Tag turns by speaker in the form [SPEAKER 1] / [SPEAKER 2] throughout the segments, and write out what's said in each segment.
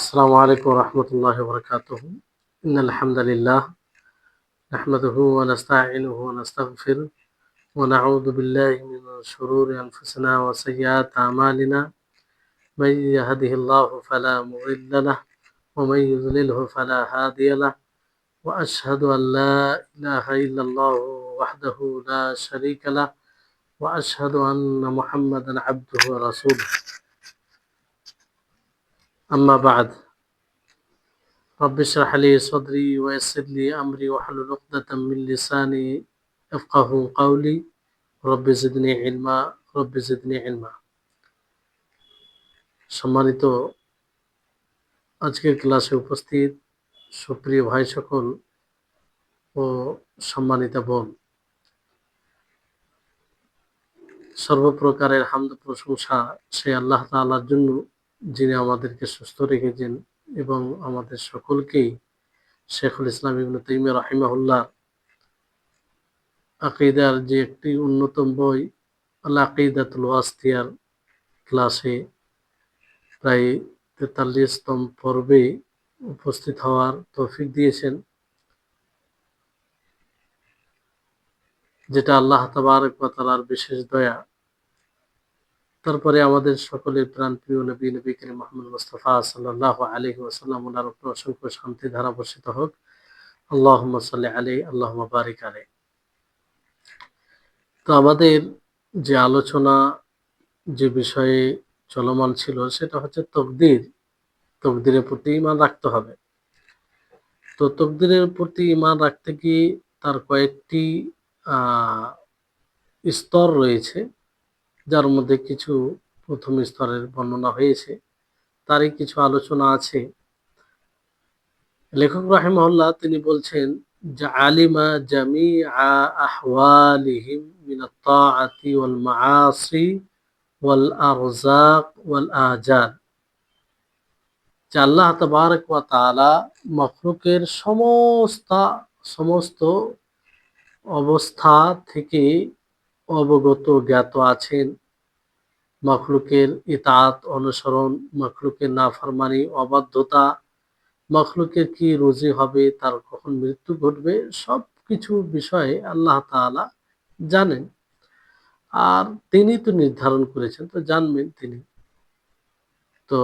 [SPEAKER 1] السلام عليكم ورحمة الله وبركاته. إن الحمد لله نحمده ونستعينه ونستغفره ونعوذ بالله من شرور أنفسنا وسيئات أعمالنا. من يهده الله فلا مضل له ومن يضلله فلا هادي له وأشهد أن لا إله إلا الله وحده لا شريك له وأشهد أن محمدا عبده ورسوله. أما بعد، رب اشرح لي صدري ويسر لي أمري واحلل عقدة من لساني يفقهوا قولي. رب زدني علما رب زدني علما। সম্মানিত আজকের ক্লাসে উপস্থিত সুপ্রিয় ভাই সকল ও সম্মানিতা বোন, সর্বপ্রকারের হামদ প্রশংসা সে আল্লাহ তাআলার জন্য, যিনি আমাদেরকে সুস্থ রেখেছেন এবং আমাদের সকলকেই শেখুল ইসলাম ইবনে তাইমিয়া রাহিমাহুল্লাহ আকিদার যে একটি অন্যতম বই আল আকিদাতুল ওয়াসিতিয়ার ক্লাসে প্রায় 43তম পর্বে উপস্থিত হওয়ার তৌফিক দিয়েছেন, যেটা আল্লাহ তাবারক ওয়া তাআলার বিশেষ দয়া। তারপরে আমাদের সকলের প্রাণপ্রিয় নবী করিম মুহাম্মদ মুস্তাফা সাল্লাল্লাহু আলাইহি ওয়াসাল্লাম ওনার উপর অসংখ্য শান্তি ধারা বর্ষিত হোক। আল্লাহুম্মা সাল্লি আলাইহি আল্লাহুম্মা বারিক আলাইহি। তো আমাদের যে আলোচনা, যে বিষয়ে চলমান ছিল, সেটা হচ্ছে তকদিরের প্রতি ঈমান রাখতে হবে। তো তকদিরের প্রতি ঈমান রাখতে গিয়ে তার কয়েকটি স্তর রয়েছে, যার মধ্যে কিছু প্রথম স্তরের বর্ণনা হয়েছে, তারই কিছু আলোচনা আছে। লেখক রাহিমাহুল্লাহ তিনি বলছেন যে আলিমা জামিআ আহওয়ালিহিম মিনাত তাআতি ওয়াল মাআসি ওয়াল আরযাক ওয়াল আজাল। যে আল্লাহ তাবারক ওয়া তাআলা মাখলুকের সমস্ত অবস্থা থেকে অবগত, জ্ঞাত আছেন। মাখলুকের ইতাআত অনুসরণ, মাখলুকের নাফরমানি অবাধ্যতা, মাখলুকের কি রুজি হবে, তার কখন মৃত্যু ঘটবে, সব কিছু বিষয়ে আল্লাহ তাআলা জানেন। আর তিনি তো নির্ধারণ করেছেন, তো জানবেন তিনি। তো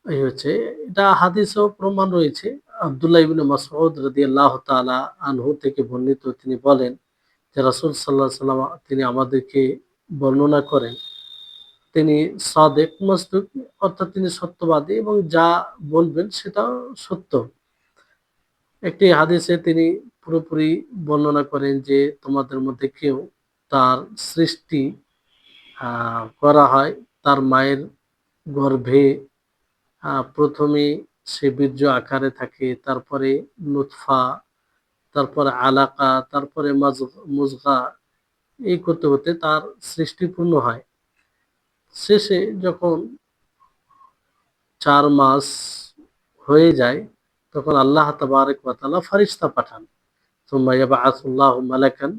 [SPEAKER 1] এই হচ্ছে, এটা হাদিসেও প্রমাণ রয়েছে। আব্দুল্লাহ ইবনে মাসউদ রাদিয়াল্লাহু তাআলা আনহু থেকে বর্ণিত, তিনি বলেন যে রাসূল সাল্লাল্লাহু আলাইহি ওয়াসাল্লাম তিনি আমাদেরকে বর্ণনা করেন, তিনি সাদেক মাসদুক, অর্থাৎ তিনি সত্যবাদী এবং যা বলবেন সেটাও সত্য। একটি হাদিসে তিনি পুরোপুরি বর্ণনা করেন যে তোমাদের মধ্যে কেউ তার সৃষ্টি করা হয় তার মায়ের গর্ভে, প্রথমে সে বীর্য আকারে থাকে, তারপরে নুতফা, তারপরে আলাকা, তারপরে মুজগা, এই করতে করতে তার সৃষ্টি পূর্ণ হয়। শেষে যখন 4 মাস হয়ে যায়, তখন আল্লাহ তাবারক ওয়া তাআলা ফেরেশতা পাঠান। সুম্মা ইয়াবআসুল্লাহু মালাকান,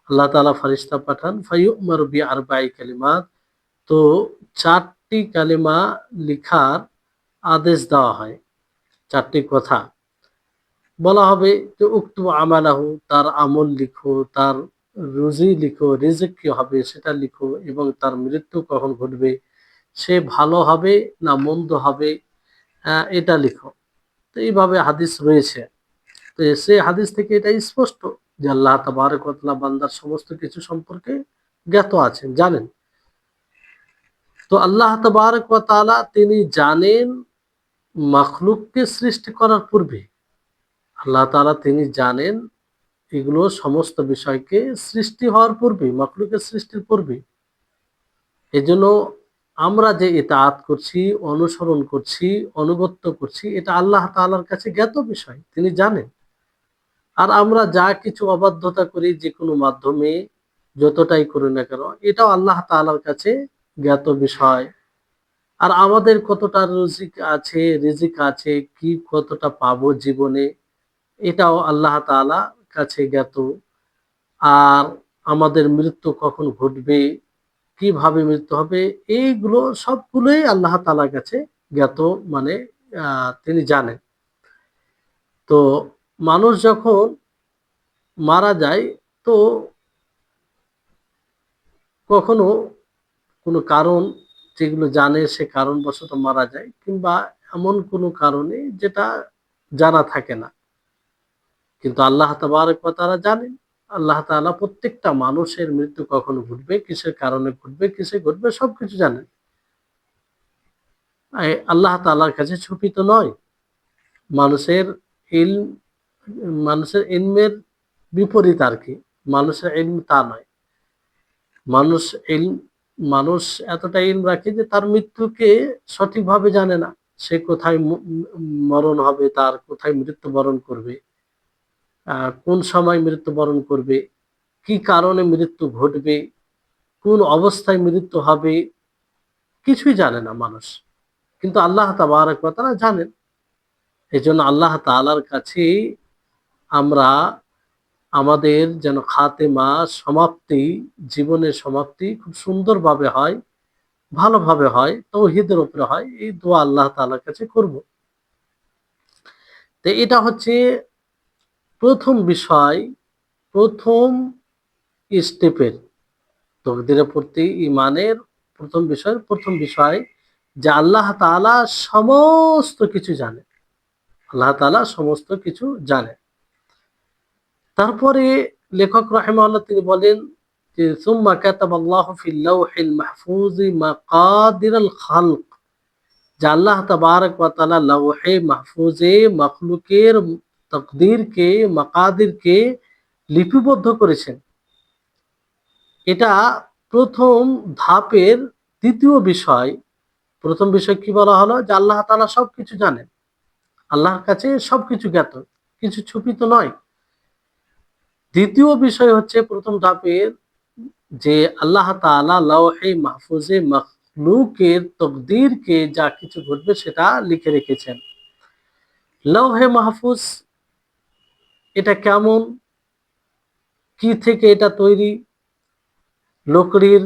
[SPEAKER 1] আল্লাহ তাআলা ফেরেশতা পাঠান, ফায়ু'মারু বিআরবা'i কালিমাত, তো 4টি কালিমা লিখার আদেশ দেওয়া হয়। 4টি কথা বলা হবে যে উক্তু আমালাহু, তার আমল লিখো, তার রুজি লিখো, রিজিক কি হবে সেটা লিখো, এবং তার মৃত্যু কখন ঘটবে, সে ভালো হবে না মন্দ হবে, এটা লিখো। তো এইভাবে হাদিস রয়েছে। তো সে হাদিস থেকে এটা স্পষ্ট যে আল্লাহ তাবারক ওয়া তাআলা বান্দার সমস্ত কিছু সম্পর্কে জ্ঞাত আছেন, জানেন। তো আল্লাহ তাবারক ওয়া তাআলা তিনি জানেন মাখলুককে সৃষ্টি করার পূর্বে। আল্লাহ তাআলা তিনি জানেন এগুলো সমস্ত বিষয়কে সৃষ্টি হওয়ার পূর্বে, মাখলুকের সৃষ্টির পূর্বে। এজন্য আমরা যে ইতাআত করছি, অনুসরণ করছি, আনুগত্য করছি, এটা আল্লাহ তাআলার কাছে জ্ঞাত বিষয়, তিনি জানেন। আর আমরা যা কিছু অবাধ্যতা করি যে কোনো মাধ্যমে, যতটাই করি না কেন, এটাও আল্লাহ তাআলার কাছে জ্ঞাত বিষয়। আর আমাদের কতটা রিজিক আছে, কি কতটা পাবো জীবনে, এটাও আল্লাহ তাআলা কাছে জ্ঞাত। আর আমাদের মৃত্যু কখন ঘটবে, কিভাবে মৃত্যু হবে, এইগুলো সবগুলোই আল্লাহ তাআলার কাছে জ্ঞাত, মানে তিনি জানেন। তো মানুষ যখন মারা যায়, তো কখনো কোনো কারণ যেগুলো জানে সে কারণবশত মারা যায়, কিংবা এমন কোনো কারণে যেটা জানা থাকে না, কিন্তু আল্লাহ তাবারক ওয়া তাআলা জানেন। আল্লাহ তাআলা প্রত্যেকটা মানুষের মৃত্যু কখন ঘটবে, কিসের কারণে ঘটবে, কিসে ঘটবে সবকিছু জানেন। আল্লাহ তাআলার কাছে ছুপিত নয়। মানুষের ইলম, মানুষের ইলমের বিপরীত আর কি। মানুষের ইলম তা নয়। মানুষ ইলম মানুষ এতটা ইলম রাখে যে তার মৃত্যুকে সঠিকভাবে জানে না। সে কোথায় মরণ হবে, তার কোথায় মৃত্যুবরণ করবে, কোন সময় মৃত্যুবরণ করবে, কি কারণে মৃত্যু ঘটবে, কোন অবস্থায় মৃত্যু হবে, কিছুই জানে না মানুষ। কিন্তু আল্লাহ তাবারক ওয়া তাআলা জানেন। এজন্য আল্লাহ তাআলার কাছে আমরা আমাদের যেন খাতেমা, সমাপ্তি, জীবনের সমাপ্তি খুব সুন্দরভাবে হয়, ভালোভাবে হয়, তাওহীদের উপরে হয়, এই দোয়া আল্লাহ তাআলার কাছে করব। তো এটা হচ্ছে প্রথম বিষয়, প্রথম স্টেপের তকদিরের প্রতি ঈমানের প্রথম বিষয় যে আল্লাহ তাআলা সমস্ত কিছু জানেন। আল্লাহ তাআলা সমস্ত কিছু জানেন। তারপরে লেখক রাহিমাহুল্লাহ তিনি বলেন যে সুম্মা কাতাবাল্লাহু ফিল লাওহিল মাহফুজি মাকাদিরাল খালক, যে আল্লাহ তাবারক ওয়া তাআলা লাওহে মাহফুজে মাখলুকের তাকদীরকে, মাকাদিরকে লিপিবদ্ধ করেছেন। এটা প্রথম ধাপের দ্বিতীয় বিষয়। প্রথম বিষয় কি বলা হলো, যে আল্লাহ তাআলা সবকিছু জানেন। আল্লাহর কাছে সবকিছু জ্ঞাত, কিছু ছুপিত নয়। দ্বিতীয় বিষয় হচ্ছে প্রথম ধাপের, যে আল্লাহ তাআলা লাওহে মাহফুজে মাখলুকের তকদীরকে, যা কিছু ঘটবে সেটা লিখে রেখেছেন। লৌহে মাহফুজ এটা কেমন, কি থেকে এটা তৈরি, লকড়ির,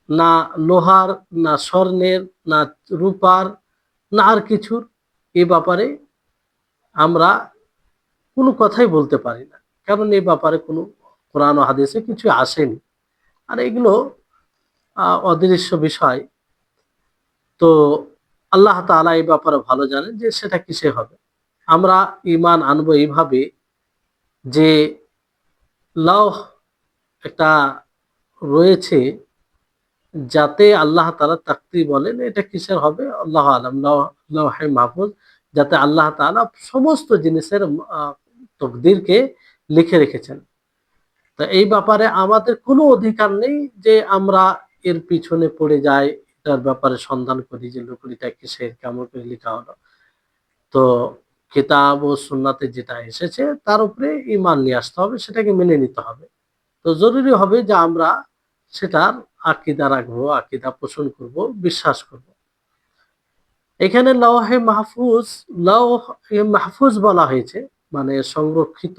[SPEAKER 1] না লোহার, না স্বর্ণের, না রূপার, না আর কিছুর, এ ব্যাপারে আমরা কোনো কথাই বলতে পারি না। কারণ এই ব্যাপারে কোনো কোরআন ও হাদিসে কিছু আসেনি। আর এগুলো অদৃশ্য বিষয়। তো আল্লাহ তাআলা এই ব্যাপারে ভালো জানেন যে সেটা কিসে হবে। আমরা ঈমান আনবো এইভাবে যে লৌহ একটা রয়েছে, যাতে আল্লাহ তাআলা তাকদীর বলেন, এটা কিসের হবে আল্লাহু আলাম। লৌহে মাহফুজ, যাতে আল্লাহ তাআলা সমস্ত জিনিসের তকদীরকে লিখে রেখেছেন। তো এই ব্যাপারে আমাদের কোনো অধিকার নেই যে আমরা এর পিছনে পড়ে যাই, এটার ব্যাপারে সন্ধান করি যে লকড়িটা কিসের, কেমন করে লিখা হলো। তো কিতাব ও সুন্নাতে যেটা এসেছে তার উপরে ঈমান নিয়ে আসতে হবে, সেটাকে মেনে নিতে হবে। তো জরুরি হবে যে আমরা সেটার আকীদা রাখবো, আকীদা পোষণ করব, বিশ্বাস করব। এখানে লৌহে মাহফুজ বলা হয়েছে, মানে সংরক্ষিত।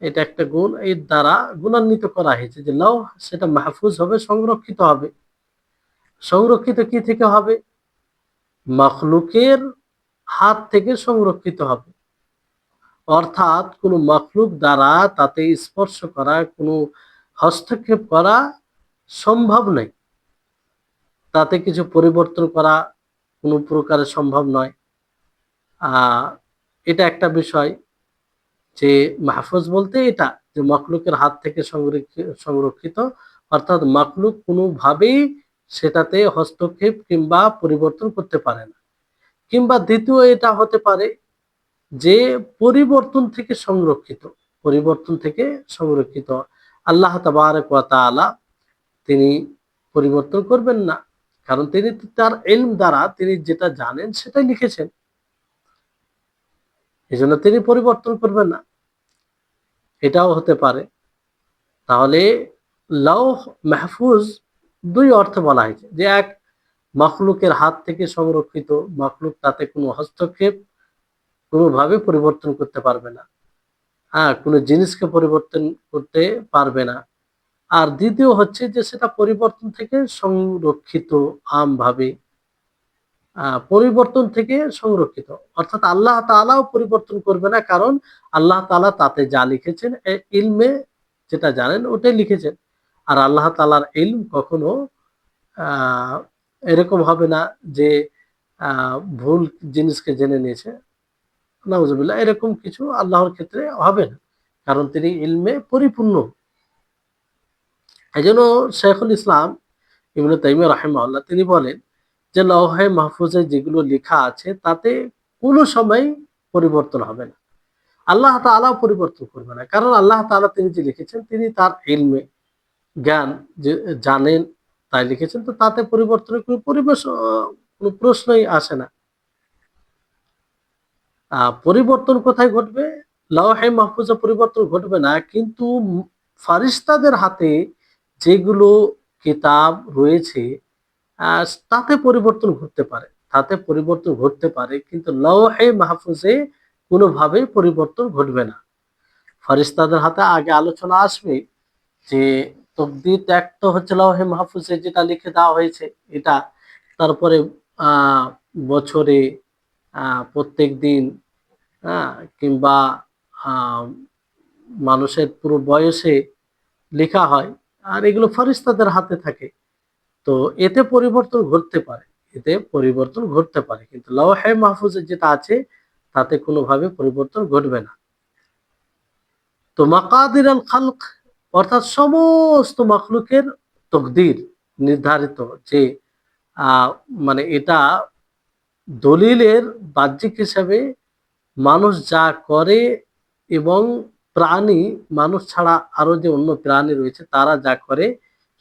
[SPEAKER 1] এটা একটা গুণ, এর দ্বারা গুণান্বিত করা হয়েছে যে লৌহ, সেটা মাহফুজ হবে, সংরক্ষিত হবে। সংরক্ষিত কি থেকে হবে? মখলুকের হাত থেকে সংরক্ষিত হবে। অর্থাৎ কোনো মখলুক দ্বারা তাতে স্পর্শ করা, কোনো হস্তক্ষেপ করা সম্ভব নয়। তাতে কিছু পরিবর্তন করা কোনো প্রকারে সম্ভব নয়। এটা একটা বিষয়, যে মাহফুজ বলতে এটা যে মখলুকের হাত থেকে সংরক্ষিত, অর্থাৎ মখলুক কোনোভাবেই সেটাতে হস্তক্ষেপ কিংবা পরিবর্তন করতে পারে না। কিংবা দ্বিতীয় এটা হতে পারে যে পরিবর্তন থেকে সংরক্ষিত, পরিবর্তন থেকে সংরক্ষিত। আল্লাহ তাবারক ওয়া তাআলা তিনি পরিবর্তন করবেন না, কারণ তিনি তার ইলম দ্বারা তিনি যেটা জানেন সেটাই লিখেছেন। এজন্য তিনি পরিবর্তন করবেন না, এটাও হতে পারে। তাহলে লৌহ মাহফুজ দুই অর্থে বলা হয়েছে, যে এক, মখলুকের হাত থেকে সংরক্ষিত, মখলুক তাতে কোনো হস্তক্ষেপ কোনোভাবে পরিবর্তন করতে পারবে না, কোনো জিনিসকে পরিবর্তন করতে পারবে না। আর দ্বিতীয় হচ্ছে যে সেটা পরিবর্তন থেকে সংরক্ষিত আমভাবে। পরিবর্তন থেকে সংরক্ষিত, অর্থাৎ আল্লাহ তাআলাও পরিবর্তন করবে না, কারণ আল্লাহ তাআলা তাতে যা লিখেছেন ইলমে যেটা জানেন ওটাই লিখেছেন। আর আল্লাহ তাআলার ইলম কখনো আহ, এরকম হবে না যে ভুল জিনিসকে জেনে নিয়েছে, নাউজুবিল্লাহ, এরকম কিছু আল্লাহর ক্ষেত্রে হবে না, কারণ তিনি ইলমে পরিপূর্ণ। এই জন্য শেখুল ইসলাম ইবনে তাইমিয়া রাহিমাহুল্লাহ তিনি বলেন যে লওহে মাহফুজে যেগুলো লেখা আছে তাতে কোনো সময় পরিবর্তন হবে না, আল্লাহ তাআলা পরিবর্তন করবে না, কারণ আল্লাহ তাআলা তিনি যে লিখেছেন তিনি তার ইলমে জ্ঞান যে জানেন তাই লিখেছেন, তো তাতে পরিবর্তনের কোনো পরিবেশ কোনো প্রশ্নই আসে না। পরিবর্তন কোথায় ঘটবে? লাওহে মাহফুজে পরিবর্তন ঘটবে না, কিন্তু ফারিস্তাদের হাতে যেগুলো কিতাব রয়েছে তাতে পরিবর্তন ঘটতে পারে, তাতে পরিবর্তন ঘটতে পারে, কিন্তু লওহে মাহফুজে কোনোভাবেই পরিবর্তন ঘটবে না। ফারিস্তাদের হাতে আগে আলোচনা আসবে যে তকদির ত্যাগ তো হচ্ছে লওহে মাহফুজে যেটা লিখে দেওয়া হয়েছে এটা, তারপরে বছরে প্রত্যেক দিন, হ্যাঁ, কিংবা আহ, মানুষের পুরো বয়সে লেখা হয়, আর এগুলো ফেরেশতাদের হাতে থাকে। তো এতে পরিবর্তন ঘটতে পারে, এতে পরিবর্তন ঘটতে পারে, কিন্তু লাওহে মাহফুজে যেটা আছে তাতে কোনোভাবে পরিবর্তন ঘটবে না। তো মাকাদির আল খালক, অর্থাৎ সমস্ত মাখলুকের তকদির নির্ধারিত, যে আহ, মানে এটা দলিলের বাহ্যিক হিসাবে মানুষ যা করে এবং প্রাণী, মানুষ ছাড়া আরো যে অন্য প্রাণী রয়েছে তারা যা করে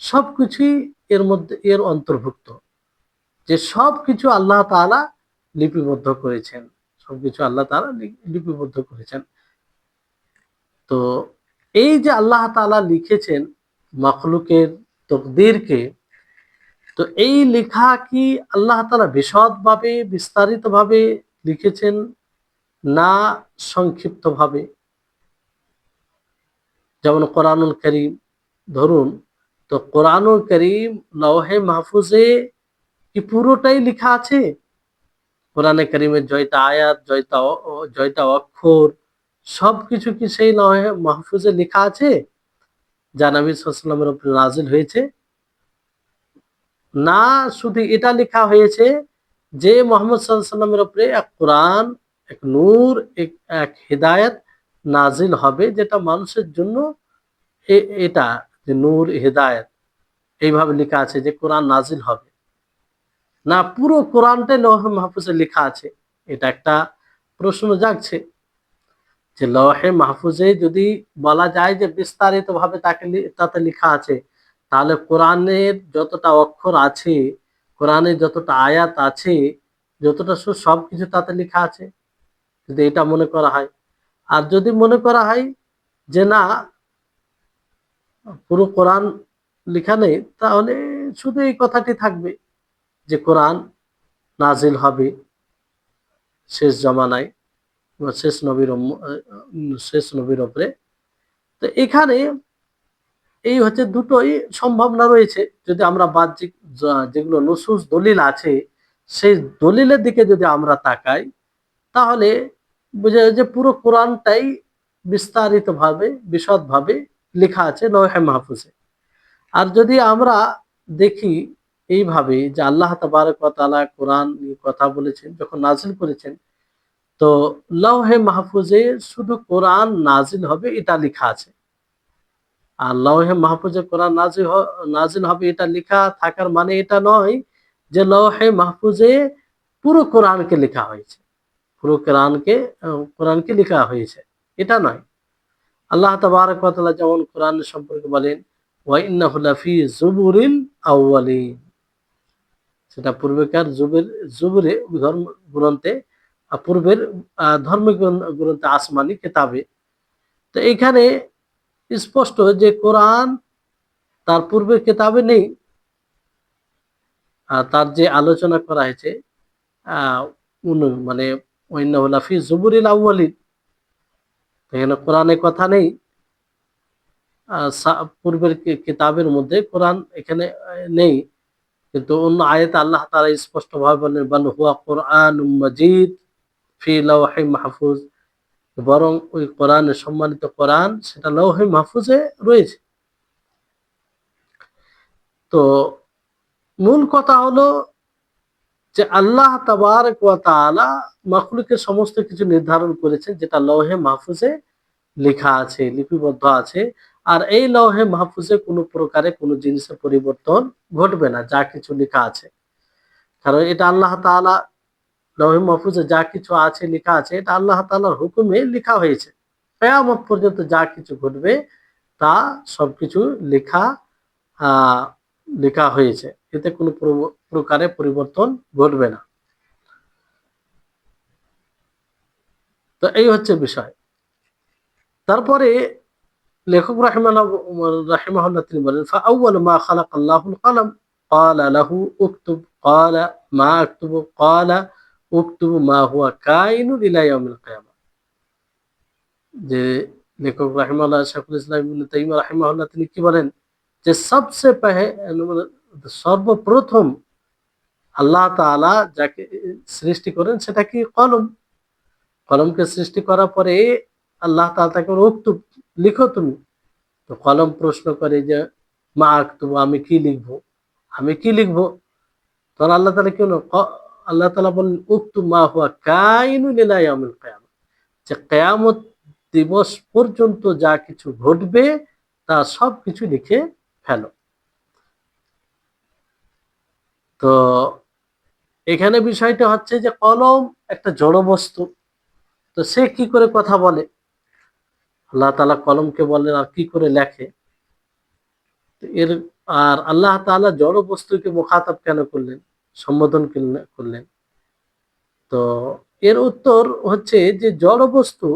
[SPEAKER 1] সবকিছুই এর মধ্যে এর অন্তর্ভুক্ত, যে সবকিছু আল্লাহ তাআলা লিপিবদ্ধ করেছেন, সবকিছু আল্লাহ তাআলা লিপিবদ্ধ করেছেন। তো এই যে আল্লাহ তাআলা লিখেছেন মখলুকের তকদিরকে, তো এই লেখা কি আল্লাহ তাআলা বিশদভাবে বিস্তারিতভাবে লিখেছেন না সংক্ষিপ্তভাবে? যেমন কোরআনুল কারীম ধরুন, তো কোরআনুল কারীম লওহে মাহফুজে কি পুরোটাই লেখা আছে? কোরআনে কারীমের জয়টা আয়াত, জয়টা অক্ষর সবকিছু কি সেই লওহে মাহফুজে লেখা আছে যা নবী সাল্লাল্লাহু আলাইহি ওয়াসাল্লামের উপর নাজিল হয়েছে? না, শুধু এটা লেখা হয়েছে যে মুহাম্মদ সাল্লাল্লাহু আলাইহি ওয়াসাল্লামের উপরে এক কোরআন, এক নূর, এক হেদায়েত নাজিল হবে, যেটা মানুষের জন্য এটা যে নূর হেদায়েত এইভাবে লেখা আছে যে কোরআন নাজিল হবে। না, পুরো কোরআনটাই লওহে মাহফুজে লেখা আছে? এটা একটা প্রশ্ন জাগছে যে লওহে মাহফুজে যদি বলা যায় যে বিস্তারিত ভাবে তাতে লেখা আছে, তাহলে কোরআনের যতটা অক্ষর আছে, কোরআনের যতটা আয়াত আছে, যতটা সুর সবকিছু তাতে লেখা আছে, যদি এটা মনে করা হয়। আর যদি মনে করা হয় যে না, পুরো কোরআন লেখা নেই, তাহলে শুধু এই কথাটি থাকবে যে কোরআন নাজিল হবে শেষ জমানায় বা শেষ নবীর ওপরে। তো এখানে এই হচ্ছে দুটোই সম্ভাবনা রয়েছে, যদি আমরা বাহ্যিক যেগুলো নুসুস দলিল আছে সেই দলিলের দিকে যদি আমরা তাকাই, তাহলে বোঝা যায় যে পুরো কোরআনটাই বিস্তারিতভাবে বিশদভাবে লেখা আছে লওহে মাহফুজে। আর যদি আমরা দেখি এইভাবে যে আল্লাহ তাবারক ওয়া তাআলা কোরআন নিয়ে কথা বলেছেন যখন নাজিল করেছেন, তো লওহে মাহফুজে শুধু কোরআন নাজিল হবে এটা লেখা আছে। আর লওহে মাহফুজে কোরআন নাজিল হবে এটা লেখা থাকার মানে এটা নয় যে লওহে মাহফুজে পুরো কোরআনকে লেখা হয়েছে, পুরো কোরআনকে লেখা হয়েছে, এটা নয়। আল্লাহ তাবারক ওয়া তাআলা যেমন কোরআন সম্পর্কে বলেন ওয়া ইন্নাহু লাফি যুবুরিল আউয়ালিন, সেটা পূর্বেকার জুবুরে ধর্ম গ্রন্থে, পূর্বের ধর্মীয় গ্রন্থে আসমানি কিতাবে। তো এইখানে স্পষ্ট যে কোরআন তার পূর্বের কিতাবে নেই, তার যে আলোচনা করা হয়েছে আহ মানে ওয়াইন্নাহু লাফি যুবুরিল আউয়ালিন, এখানে কোরআনের কথা নেই। পূর্বের কিতাবের মধ্যে কোরআন এখানে নেই, কিন্তু অন্য আয়াতে আল্লাহ তাআলা স্পষ্টভাবে বলেন বাল হুয়া কুরআনুম মাজিদ ফি লাওহিম মাহফুজ, বরং ওই কোরআনের সম্মানিত কোরআন সেটা লৌহে মাহফুজে রয়েছে। তো মূল কথা হলো যে আল্লাহ তাবারক ওয়া তাআলা মাখলুকের সমস্ত কিছু নির্ধারণ করেছেন যেটা লৌহে মাহফুজে লেখা আছে, লিপিবদ্ধ আছে। আর এই লৌহে মাহফুজে কোনো প্রকারে কোনো জিনিসের পরিবর্তন ঘটবে না, যা কিছু লেখা আছে। কারণ এটা আল্লাহ তাআলা লৌহে মাহফুজে যা কিছু আছে লেখা আছে এটা আল্লাহ তাআলার হুকুমে লেখা হয়েছে। কিয়ামত পর্যন্ত যা কিছু ঘটবে তা সবকিছু লেখা আহ লেখা হয়েছে। এতে কোনো প্রকারে পরিবর্তন ঘটবে না। তো এই হচ্ছে বিষয়। তারপরে লেখক রাহিমাহুল্লাহ তিনি বলেন ফাআউয়াল মা খালাকাল্লাহুল কলম ক্বালা লাহু উকতুব ক্বালা মা আকতুবু ক্বালা উকতুবু মা হুয়া কাইনুন ইলা ইয়াউমিল কিয়ামা। যে লেখক রাহিমাহুল্লাহ শাইখুল ইসলাম ইবনে তাইমিয়া রাহিমাহুল্লাহ তিনি কি বলেন যে সবচেয়ে সর্বপ্রথম আল্লাহ তাআলা যাকে সৃষ্টি করেন সেটা কি কলম। কলমকে সৃষ্টি করার পরে আল্লাহ তাআলা তাকে উকতুব, লিখো তুমি। তো কলম প্রশ্ন করে যে মা আকতুবু, আমি কি লিখবো, আমি কি লিখবো। তখন আল্লাহ তাআলা কি হলো আল্লাহ তাআলা বলেন উকতুব মা হুয়া কাইনুন ইলা ইয়াউমিল কিয়ামা, যে কিয়ামত দিবস পর্যন্ত যা কিছু ঘটবে তা সব কিছু লিখে ফেলো। তো এখানে বিষয়টা হচ্ছে যে কলম একটা জড় বস্তু, তো সে কি করে কথা বলে, আল্লাহ তাআলা কলমকে বলেন আর কি করে লেখে। এর আর আল্লাহ তাআলা জড় বস্তুকে মুখাতাব কেন করলেন, সম্বোধন করলেন। তো এর উত্তর হচ্ছে যে জড় বস্তু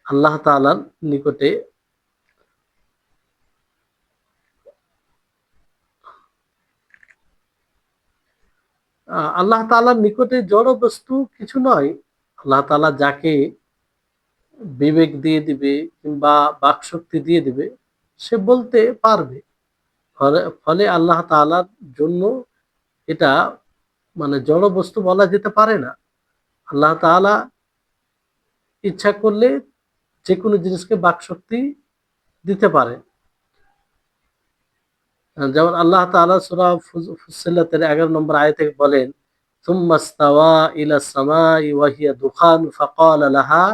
[SPEAKER 1] আল্লাহ তাআলার নিকটে আল্লাহ তাআলার নিকটে জড় বস্তু কিছু নয়। আল্লাহ তাআলা যাকে বিবেক দিয়ে দিবে কিংবা বাকশক্তি দিয়ে দিবে সে বলতে পারবে। ফলে আল্লাহ তাআলার জন্য এটা মানে জড় বস্তু বলা যেতে পারে না। আল্লাহ তাআলা ইচ্ছা করলে যে কোনো জিনিসকে বাকশক্তি দিতে পারে। যেমন আল্লাহ তাআলা সূরা ফুssiলাতের 11 নম্বর আয়াতে বলেন সুম্মা ইস্তাওয়া ইলাস সামাই ওয়া হিয়া দুখান ফাকালা লাহা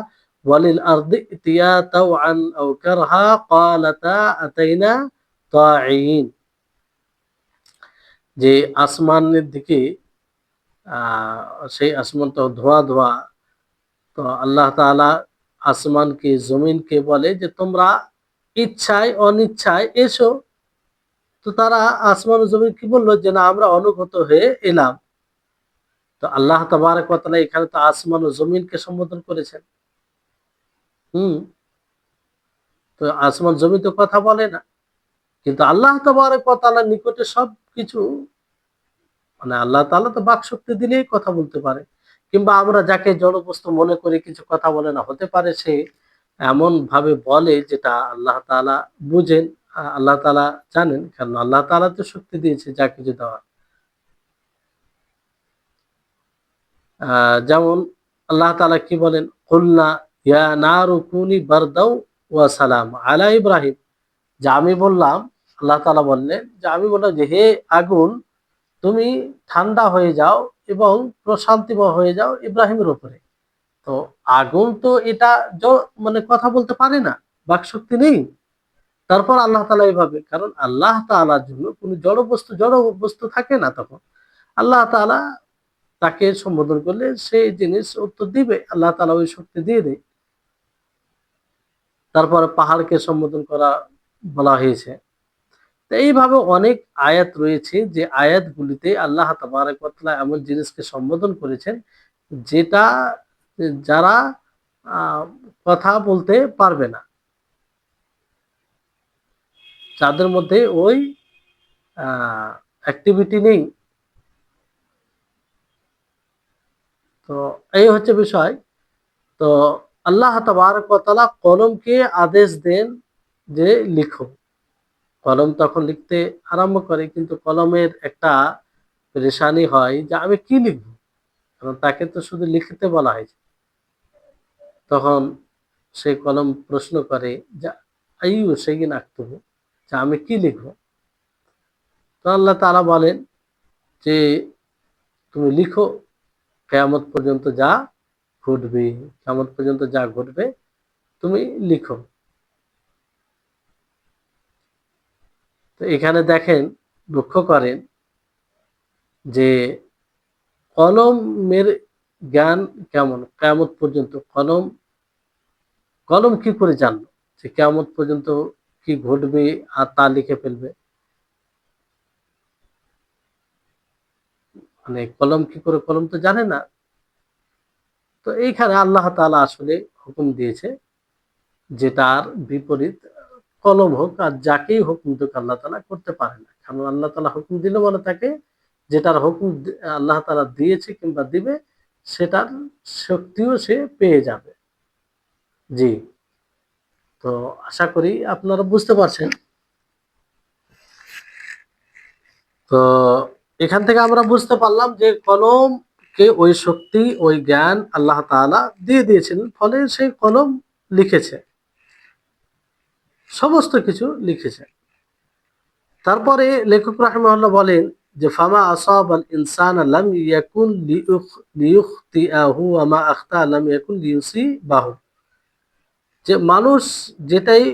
[SPEAKER 1] ওয়ালিল আরদি ইতিয়া তাওআন আও কারহা ক্বালাতা আতাইনা তাঈন। যে আসমানের দিকে সেই আসমানটা ধোঁয়া ধোঁয়া। তো আল্লাহ তাআলা আসমানকে জমিনকে বলে যে তোমরা ইচ্ছায় অনিচ্ছায় এসো। তো তারা আসমান ও জমিন কি বললো যে না আমরা অনুগত হয়ে এলাম। তো আল্লাহ তাবারক ওয়া তাআলা এখানে তো আসমান ও জমিনকে সম্বোধন করেছেন। হুম। তো আসমান জমিন তো কথা বলে না, কিন্তু আল্লাহ তাবারক ওয়া তাআলার নিকটে সবকিছু মানে আল্লাহ তাআলা তো বাক শক্তি দিলেই কথা বলতে পারে। কিংবা আমরা যাকে জড় বস্তু মনে করি কিছু কথা বলে না, হতে পারে সে এমন ভাবে বলে যেটা আল্লাহ তাআলা বুঝেন, আল্লাহ তাআলা জানেন, কারণ আল্লাহ তাআলা তো শক্তি দিয়েছে যা কিছু দেওয়ার। যেমন আল্লাহ তাআলা কি বলেন কুলনা ইয়া নারু কুনি বারদাও ওয়া সালাম আলা ইব্রাহিম। যে আমি বললাম, আল্লাহ তাআলা বললেন যে আমি বললাম যে হে আগুন তুমি ঠান্ডা হয়ে যাও এবং প্রশান্তিময় হয়ে যাও ইব্রাহিমের উপরে। তো আগুন তো এটা মানে কথা বলতে পারে না, বাকশক্তি নেই। তারপর আল্লাহ তাআলা এভাবে, কারণ আল্লাহ তাআলার জন্য কোনো জড় বস্তু থাকে না। তখন আল্লাহ তাআলা তাকে সম্বোধন করলে সেই জিনিস উত্তর দিবে, আল্লাহ তাআলা ওই শক্তি দিয়ে দেয়। তারপর পাহাড়কে সম্বোধন করা বলা হয়েছে। তো এইভাবে অনেক আয়াত রয়েছে যে আয়াতগুলিতে আল্লাহ তাবারক ওয়া তাআলা এমন জিনিসকে সম্বোধন করেছেন যেটা যারা আহ, কথা বলতে পারবে না, যাদের মধ্যে ওই অ্যাক্টিভিটি নেই। তো এই হচ্ছে বিষয়। তো আল্লাহ তাবারক ওয়া তাআলা কলমকে আদেশ দেন যে লিখো। কলম তখন লিখতে আরম্ভ করে, কিন্তু কলমের একটা পেরেশানি হয় যে আমি কি লিখব, কারণ তাকে তো শুধু লিখতে বলা হয়েছে। তখন সে কলম প্রশ্ন করে যে আইয়ু শাইইন আকতুবু, যে আমি কি লিখব? তো আল্লাহ তাআলা বলেন যে তুমি লিখো, কিয়ামত পর্যন্ত যা ঘটবে, কিয়ামত পর্যন্ত যা ঘটবে তুমি লিখো। তো এখানে দেখেন, লক্ষ্য করেন যে কলমের জ্ঞান কেমন, কিয়ামত পর্যন্ত কলম কলম কি করে জানলো যে কিয়ামত পর্যন্ত কি ঘটবে আর তা লিখে ফেলবে? মানে কলম কি করে, কলম তো জানে না। তো এইখানে আল্লাহ তাআলা আসলে হুকুম দিয়েছে যেটার বিপরীত কলম হোক আর যাকেই হোক, কিন্তু আল্লাহ তাআলা করতে পারে না। কারণ আল্লাহ তাআলা হুকুম দিলে মানে তাকে যেটার হুকুম আল্লাহ তাআলা দিয়েছে কিংবা দিবে, সেটার শক্তিও সে পেয়ে যাবে। জি। তো আশা করি আপনারা বুঝতে পারছেন। তো এখান থেকে আমরা বুঝতে পারলাম যে কলমকে ওই শক্তি, ওই জ্ঞান আল্লাহ তাআলা দিয়ে দিয়েছেন। ফলে সেই কলম লিখেছে। সমস্ত কিছু লিখেছে। তারপরে লেখক রাহিমাহুল্লাহ বলেন যে ফামা আসাবাল ইনসানা লাম ইয়াকুন লিইউখতিআহু ওয়া মা আখতা লাম ইয়াকুন লিইউসিবাহু। যে মানুষ যেটাই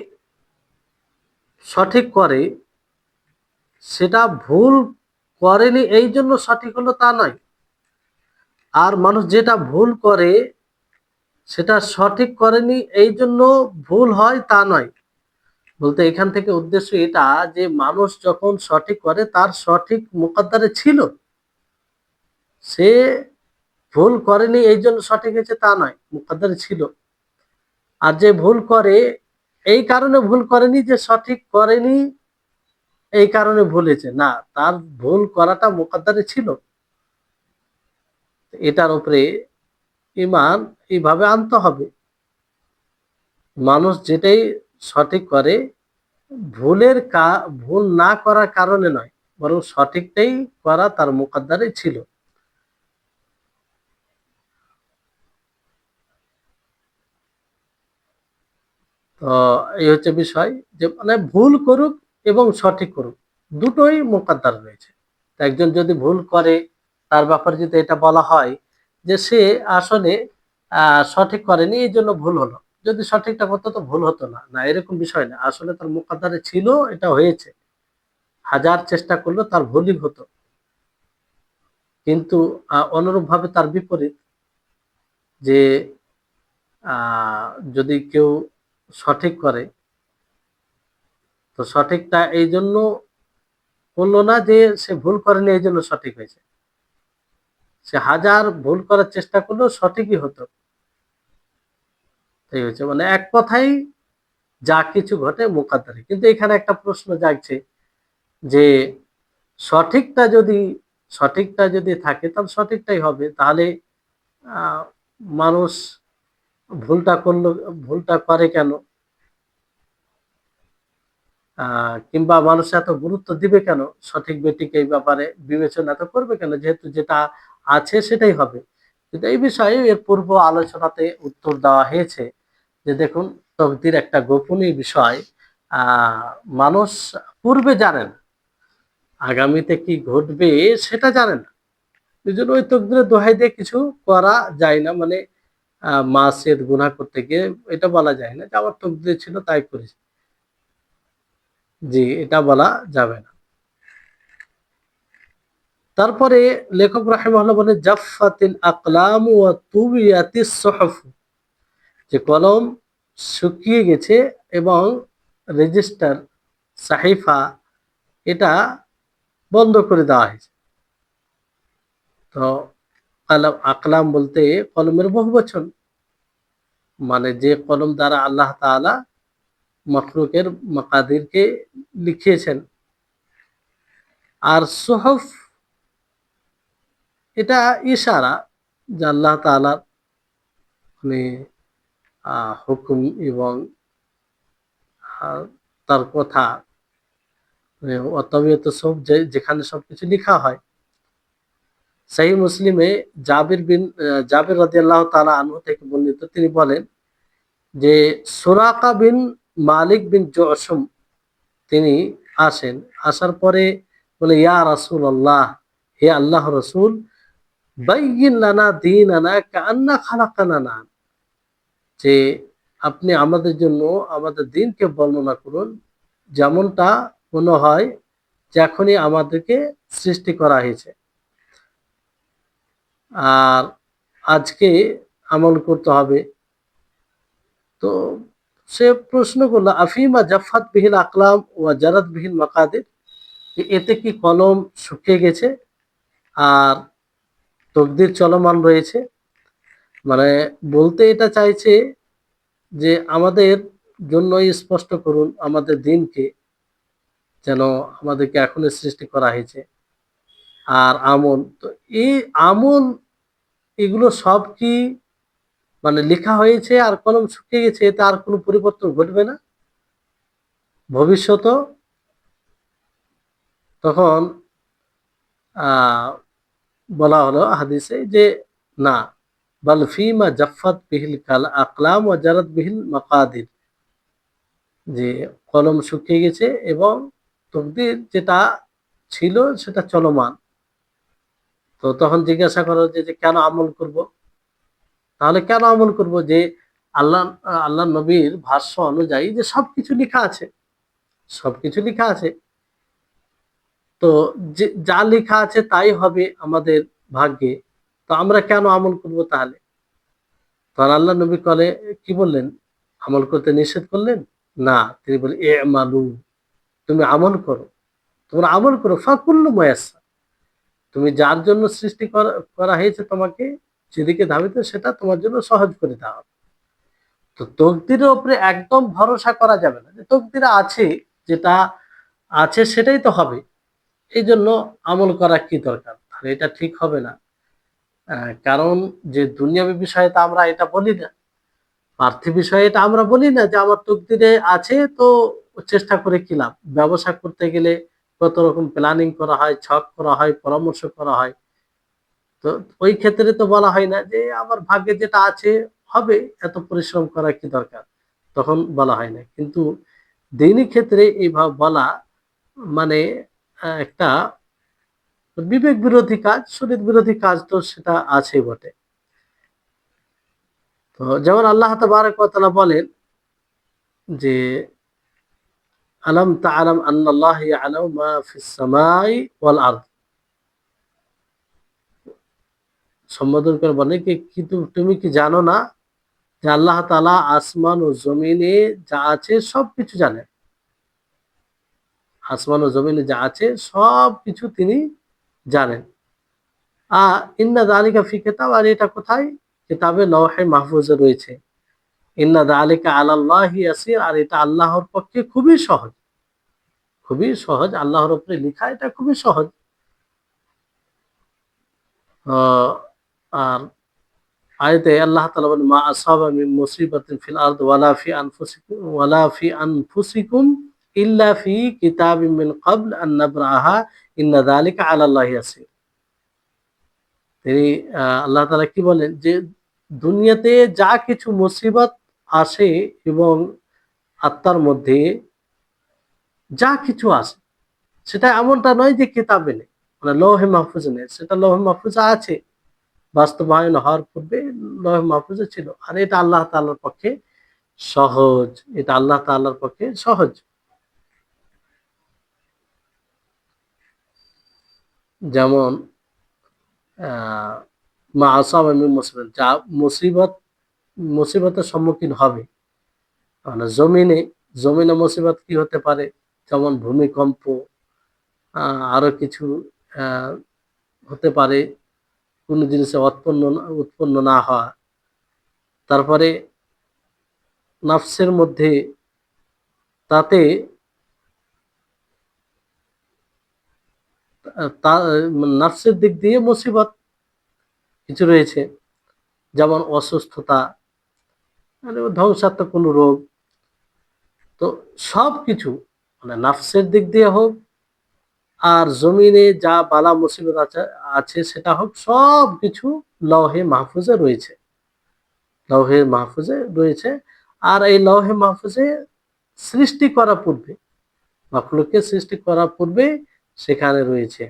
[SPEAKER 1] সঠিক করে সেটা ভুল করেনি এই জন্য সঠিক হলো তা নয়। আর মানুষ যেটা ভুল করে সেটা সঠিক করেনি এই জন্য ভুল হয় তা নয়। বলতে এখান থেকে উদ্দেশ্য এটা যে মানুষ যখন সঠিক করে তার সঠিক মুকদ্দারে ছিল। সে ভুল করেনি এই জন্য সঠিক হয়েছে তা নয়, মুকদ্দারে ছিল। আর যে ভুল করে এই কারণে ভুল করেনি যে সঠিক করেনি এই কারণে ভুল হয়েছে, না, তার ভুল করাটা মুকদ্দারে ছিল। এটার উপরে ঈমান এইভাবে আনতে হবে। মানুষ যেটাই সঠিক করে ভুল না করার কারণে নয়, বরং সঠিকটাই করা তার মুকদ্দারে ছিল। তো এই হচ্ছে বিষয় যে মানে ভুল করুক এবং সঠিক করুক দুটোই মুকদ্দার রয়েছে। তো একজন যদি ভুল করে তার ব্যাপারে যদি এটা বলা হয় যে সে আসলে সঠিক করেনি এই জন্য ভুল হলো, যদি সঠিকটা করতো তো ভুল হতো না, না এরকম বিষয় না, আসলে তার মুকদ্দারে ছিল, এটা হয়েছে, হাজার চেষ্টা করলেও তার ভুলই হতো। কিন্তু অনুরূপভাবে তার বিপরীত যে যদি কেউ সঠিক করে তো সঠিকটা এই জন্য করলো না যে সে ভুল করেনি এই জন্য সঠিক হয়েছে, সে হাজার ভুল করার চেষ্টা করলেও সঠিকই হতো। এই হচ্ছে মানে এক কথাই যা কিছু ঘটে মুকাদ্দারে। কিন্তু এখানে একটা প্রশ্ন জাগছে যে সঠিকটা যদি সঠিকটা যদি থাকে তাহলে সঠিকটাই হবে, তাহলে আহ, মানুষ ভুলটা করলো, ভুলটা করে কেন? কিংবা মানুষ এত গুরুত্ব দিবে কেন? সঠিক বেঠিক এই ব্যাপারে বিবেচনা তো করবে কেন? যেহেতু যেটা আছে সেটাই হবে। কিন্তু এই বিষয়ে এর পূর্ব আলোচনাতে উত্তর দেওয়া হয়েছে যে দেখুন, তকদির একটা গোপনীয় বিষয়। আ মানুষ পূর্বে জানে না। আগামীতে কি ঘটবে সেটা জানে না। এজন্য ওই তকদিরের দোহাই দিয়ে কিছু করা যায় না। মানে মাসিয়াত গুনাহ করতে গিয়ে এটা বলা যায় না যে আমার তকদিরে ছিল তাই করেছি। জি, এটা বলা যাবে না। তারপরে লেখক রাহিমাহুল্লাহ বলেন জাফফাতিল আকলাম ওয়া তুবিয়াতিস সুহুফ, যে কলম শুকিয়ে গেছে এবং রেজিস্টার, সাহিফা এটা বন্ধ করে দেওয়া হয়েছে। তো আকলাম বলতে কলমের বহুবচন, মানে যে কলম দ্বারা আল্লাহ তাআলা মখলুকের মাকাদিরকে লিখিয়েছেন। আর সুহুফ এটা ইশারা যে আল্লাহ তাআলার মানে হুকুম এবং আ তার কথা অতবিয়ত সব যেখানে সবকিছু লেখা হয়। সহিহ মুসলিমে জাবির রাদিয়াল্লাহু তাআলা আনহু থেকে বর্ণিত, তিনি বলেন যে সুরাকা বিন মালিক বিন জুশম তিনি আসেন, আসার পরে বলে, ইয়া রাসূলুল্লাহ, হে আল্লাহ রাসূল, বাইয়িন লানা দীনানা কাআন্না খালাকানা, যে আপনি আমাদের জন্য আমাদের দিনকে বর্ণনা করুন, যেমনটা মনে হয় যে এখনই আমাদেরকে সৃষ্টি করা হয়েছে, আর আজকে আমল করতে হবে। তো সে প্রশ্ন করলো, আফিমা জাফাত বিহিল আকলাম ওয়া জারাত বিহিল মাকাদির, এতে কি কলম শুকিয়ে গেছে আর তকদির চলমান রয়েছে? মানে বলতে এটা চাইছে যে আমাদের জন্য স্পষ্ট করুন আমাদের দিনকে, যেন আমাদেরকে এখনই সৃষ্টি করা হয়েছে। আর আমল, তো এই আমল এগুলো সব কি মানে লেখা হয়েছে আর কলম শুকিয়ে গেছে, এতে আর কোনো পরিবর্তন ঘটবে না ভবিষ্যৎ? তখন আহ বলা হলো হাদিসে যে না, বাল ফিমা জাফাত বিহিল কাল আকলাম ওয়া জারাত বিহিল মাকাদির, যে কলম শুকিয়ে গেছে এবং তকদির যেটা ছিল সেটা চলমান। তো তখন জিজ্ঞাসা করা হচ্ছে যে কেন আমল করব? তাহলে কেন আমল করব যে আল্লাহ আল্লাহ নবীর ভাষ্য অনুযায়ী যে সবকিছু লেখা আছে, সবকিছু লেখা আছে, তো যে যা লেখা আছে তাই হবে আমাদের ভাগ্যে, তো আমরা কেন আমল করব তাহলে? তখন আল্লাহ নবী কি বললেন? আমল করতে নিষেধ করলেন না, তিনি বলেন আমালু, তুমি আমল করো, তোমরা আমল করো, ফাকুল্লু মুয়াসসার, তুমি যার জন্য সৃষ্টি করা করা হয়েছে তোমাকে, যেদিকে ধাবিত সেটা তোমার জন্য সহজ করে দেওয়া হবে। তো তকদিরের উপরে একদম ভরসা করা যাবে না, যে তকদিরে আছে, যেটা আছে সেটাই তো হবে, এই জন্য আমল করা কি দরকার? তাহলে এটা ঠিক হবে না। কারণ যে দুনিয়াবী বিষয়ে তো আমরা এটা বলি না, পার্থিব বিষয়ে এটা আমরা বলি না যে আমার তকদিরে আছে, তো চেষ্টা করে কি লাভ? ব্যবসা করতে গেলে কত রকম প্ল্যানিং করা হয়, ছক করা হয়, পরামর্শ করা হয়। তো ওই ক্ষেত্রে তো বলা হয় না যে আমার ভাগ্যে যেটা আছে হবে, এত পরিশ্রম করা কি দরকার, তখন বলা হয় না। কিন্তু দিনই ক্ষেত্রে এইভাবে বলা মানে একটা বিবেক বিরোধী কাজ, শরীর বিরোধী কাজ, তো সেটা আছেই বটে। তো যেমন আল্লাহ তাবারক ওয়া তাআলা বলেন যে আলাম তা'লাম আন্নাল্লাহা ইয়া'লামু মা ফিস সামাই ওয়াল আরদ, সম্বোধন করে বলে কি তুমি কি জানো না যে আল্লাহ তাআলা আসমান ও জমিনে যা আছে সবকিছু জানেন, আসমান ও জমিনে যা আছে সবকিছু তিনি জানেন। ইন্না যালিকা ফি কিতাব, আর এটা কোথায়? কিতাবে লওহে মাহফুজে রয়েছে। ইন্না যালিকা আলাল্লাহি ইয়াসির, আর এটা আল্লাহর পক্ষে খুবই সহজ, খুবই সহজ, আল্লাহর উপরে লেখা এটা খুবই সহজ। আহ, আর আয়াতে আল্লাহ তাআলা বলেন, মা আসাবা মিন মুসিবাতিন ফিল আরদ ওয়ালা ফি আনফুসিকুম ইল্লা ফি কিতাবিম মিন ক্বাবল আন নাবরাহা ইন্না যালিকা আলাল্লাহি ইয়াসির। তিনি আল্লাহ তাআলা কি বলেন যে দুনিয়াতে যা কিছু মুসিবত আসে এবং আত্মার মধ্যে যা কিছু আসে, সেটা এমনটা নয় যে কিতাবে নেই, মানে লৌহে মাহফুজে নেই, সেটা লৌহে মাহফুজে আছে, বাস্তবায়ন হওয়ার পূর্বে লৌহে মাহফুজে ছিল। আর এটা আল্লাহ তাআলার পক্ষে সহজ, এটা আল্লাহ তাআলার পক্ষে সহজ। যেমন আহ মা আসাবা মিন মুসিবাত, যা মুসিবত মুসিবতের সম্মুখীন হবে, মানে জমিনে, জমিনে মুসিবত কি হতে পারে? যেমন ভূমিকম্প, আরো কিছু আহ হতে পারে, কোনো জিনিসে উৎপন্ন না হওয়া, তারপরে নাফসের মধ্যে, তাতে নাফসের দিক দিয়ে মুসিবত কিছু রয়েছে, যেমন অসুস্থতা, মানে ধ্বংসাত্মক কোনো রোগ। তো সবকিছু, মানে নাফসের দিক দিয়ে হোক, আর জমিনে যা বালা মুসিবত আছে আছে সেটা হোক, সব কিছু লৌহে মাহফুজে রয়েছে, লৌহে মাহফুজে রয়েছে। আর এই লৌহে মাহফুজে সৃষ্টি করা পূর্বে, মাখলুককে সৃষ্টি করার পূর্বে সেখানে রয়েছে।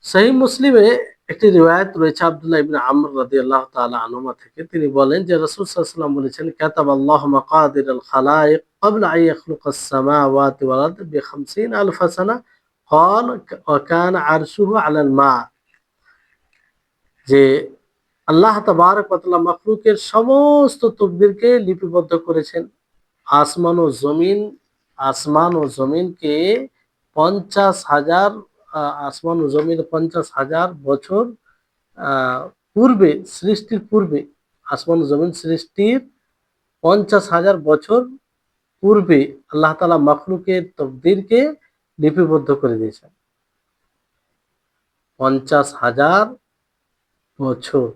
[SPEAKER 1] সহিহ মুসলিমে একটি রিওয়ায়াত রয়েছে আব্দুল্লাহ ইবনে আমর রাদিয়াল্লাহু তাআলা আনহুমা থেকে। তিনি বলেন যে রাসূল সাল্লাল্লাহু আলাইহি ওয়াসাল্লাম বলেছেন, কাতাবাল্লাহু মাকাদির আল খালায়েক ক্বাবলা আন ইয়াখলুকাস সামাওয়াতি ওয়াল আরদ বি 50,000 সানা ক্বাল ওয়া কানা আরশুহু আলাল মা। যে আল্লাহ তাবারক ওয়া তাআলা মাখলুকের সমস্ত তকদিরকে লিপিবদ্ধ করেছেন। আসমান ও জমিন, আসমান ও জমিনকে 50,000 আসমান ও জমিন 50,000 বছর পূর্বে, সৃষ্টির পূর্বে, আসমান ও জমিন সৃষ্টির 50,000 বছর পূর্বে আল্লাহ তাআলা মাখলুকের তকদিরকে লিপিবদ্ধ করে দিয়েছেন। 50,000 বছর,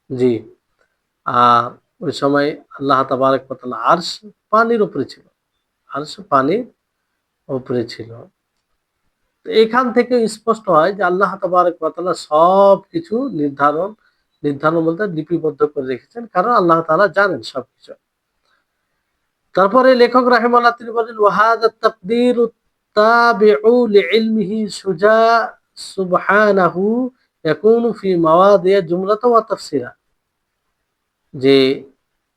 [SPEAKER 1] জি। আর ওই সময় আল্লাহ তাবারক ওয়া তাআলা আরশ পানির উপরে ছিল, আরশ পানির উপরে ছিল। তো এখান থেকে স্পষ্ট হয় যে আল্লাহ তাবারক ওয়া তাআলা সবকিছু নির্ধারণ বলতে লিপিবদ্ধ করে রেখেছেন, কারণ আল্লাহ তাআলা জানেন সবকিছু। তারপরে লেখক রাহিমাহুল্লাহ তিনি বলেন, ওয়া হাযা তাকদীরু তাবিউ লিইলমিহি সুবহানাহু ইয়াকুনু ফি মাওয়াদি'a জুমলাতাও ওয়া তাফসীরা। যে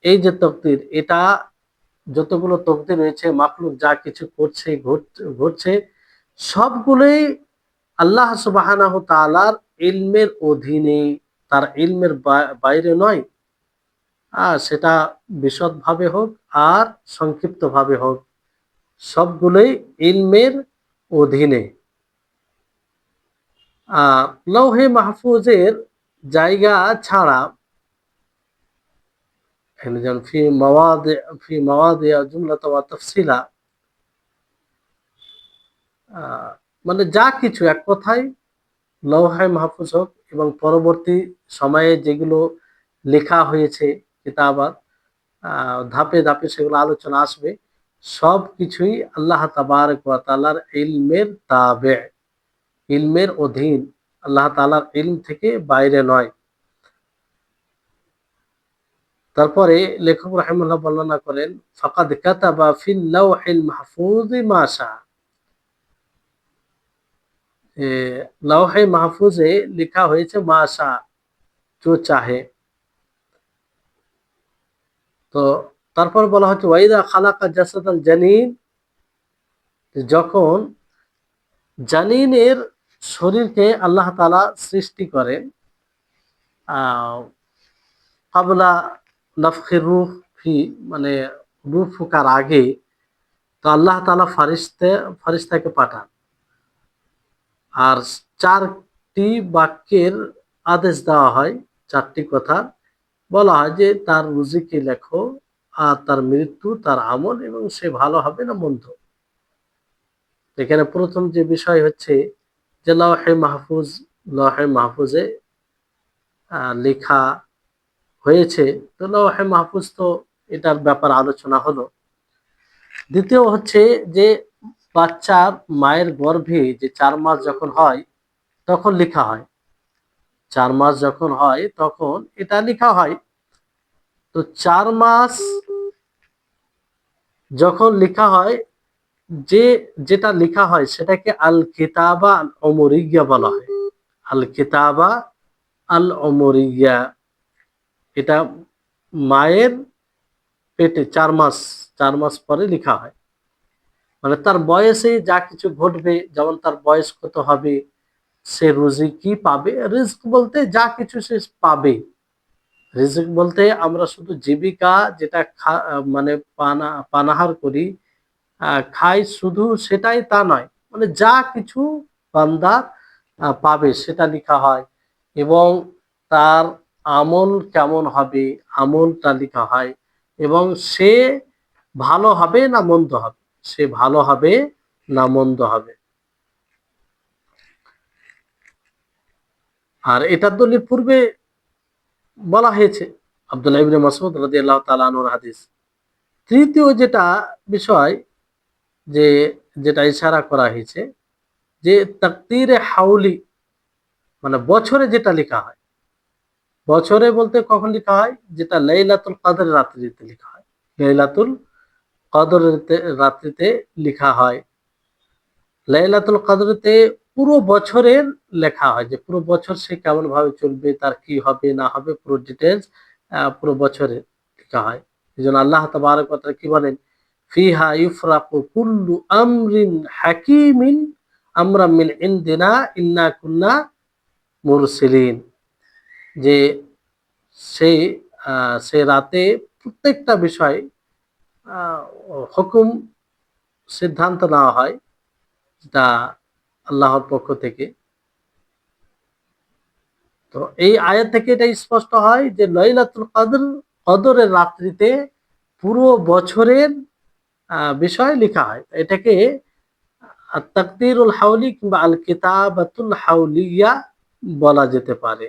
[SPEAKER 1] এই যে তকদির, এটা যতগুলো তকদির রয়েছে, মাখলুক যা কিছু করছে, ঘটছে, সবগুলোই আল্লাহ সুবহানাহু তাআলার ইলমের অধীনে, তার ইলমের বাইরে নয়। সেটা বিশদভাবে হোক আর সংক্ষিপ্তভাবে হোক, সবগুলোই ইলমের অধীনে। লৌহে মাহফুজের জায়গা ছাড়া, যেমন ফি মাওয়াদি'a জুমলাতাও ওয়া তাফসীলা, মানে যা কিছু, এক কথায় লৌহে মাহফুজ হোক এবং পরবর্তী সময়ে যেগুলো লেখা হয়েছে কিতাবাত, ধাপে ধাপে সেগুলো আলোচনা আসবে, সব কিছুই আল্লাহ তাবারক ওয়া তাআলার ইলমের তাবে, ইলমের অধীন, আল্লাহ তাআলার ইলম থেকে বাইরে নয়। তারপরে লেখক রাহিমাহুল্লাহ বর্ণনা করেন, ফাকাদ কাতাবা ফিল লাওহিল মাহফুজ মা শা। লাওহে মাহফুজে লেখা হয়েছে মা শা, जो चाहे। তো তারপর বলা হচ্ছে ওয়াইদা খালাকা জাসাদাল জানিন, যখন জানিনের শরীরকে আল্লাহ তাআলা সৃষ্টি করেন, কাবলা নাফখির রূহ ফি, মানে রূহ ফুকার আগে, তো আল্লাহ তাআলা ফারিস্তাকে পাঠান। আর 4টি বাক্যের আদেশ দেওয়া হয়, 4টি কথা বলা হয় যে তার রুজিকে লেখো, আর তার মৃত্যু, তার আমল, এবং সে ভালো হবে না মন্দ। এখানে প্রথম যে বিষয় হচ্ছে যে লৌহে মাহফুজে লেখা হয়েছে, তো লৌহে মাহফুজ তো এটার ব্যাপার আলোচনা হলো। দ্বিতীয় হচ্ছে যে বাচ্চার মায়ের গর্ভে যে 4 মাস যখন হয় তখন লেখা হয়, 4 মাস যখন হয় তখন এটা লেখা হয়। তো 4 মাস যখন লেখা হয়, যেটা লেখা হয় সেটাকে আল কিতাবা আল উমরিয়া বলা হয়। আল কিতাবা আল উমরিয়া, এটা মায়ের পেটে 4 মাস পরে লেখা হয়। মানে তার বয়সে যা কিছু ঘটবে, যেমন তার বয়স কত হবে, সে রুজি কি পাবে, রিজক বলতে যা কিছু সে পাবে। রিজক বলতে আমরা শুধু জীবিকা যেটা মানে পানাহার করি, খাই, শুধু সেটাই তা নয়, মানে যা কিছু বান্দা পাবে সেটা লেখা হয়। এবং তার আমল কেমন হবে, আমলটা লেখা হয়। এবং সে ভালো হবে না মন্দ হবে, সে ভালো হবে না মন্দ হবে। আর এটার দলিল পূর্বে বলা হয়েছে, আব্দুল্লাহ ইবনে মাসউদ রাদিয়াল্লাহু তাআলা আনহুর হাদিস। তৃতীয় যেটা বিষয়, যে যেটা ইশারা করা হয়েছে, যে তাকদীরে হাউলি মানে বছরে যেটা লেখা হয়, বছরে বলতে কখন লেখা হয়, যেটা লাইলাতুল কদর রাত্রিতে লেখা হয়, লাইলাতুল কদর রাত্রিতে লেখা হয়। লাইলাতুল কদরতে পুরো বছরের লেখা হয়, যে পুরো বছর সে কেমন ভাবে চলবে, তার কি হবে না হবে, পুরো ডিটেলস পুরো বছরে লেখা হয়। এই জন্য আল্লাহ তাবারক ওয়া তাআলা কি বলেন, ফিহা ইউফরাকু কুল্লু আমরিন হাকিমিন আমরাম মিন ইনদিনা ইন্না কুন্না মুরসিলিন, যে সেই সে রাতে প্রত্যেকটা বিষয় আহ, হুকুম সিদ্ধান্ত নেওয়া হয়, যেটা আল্লাহর পক্ষ থেকে। তো এই আয়াত থেকে এটা স্পষ্ট হয় যে লাইলাতুল কদর, কদরের রাত্রিতে পুরো বছরের বিষয় লেখা হয়। এটাকে তাকদীরুল হাওলি কিংবা আল কিতাবাতুল হাওলিয়া বলা যেতে পারে।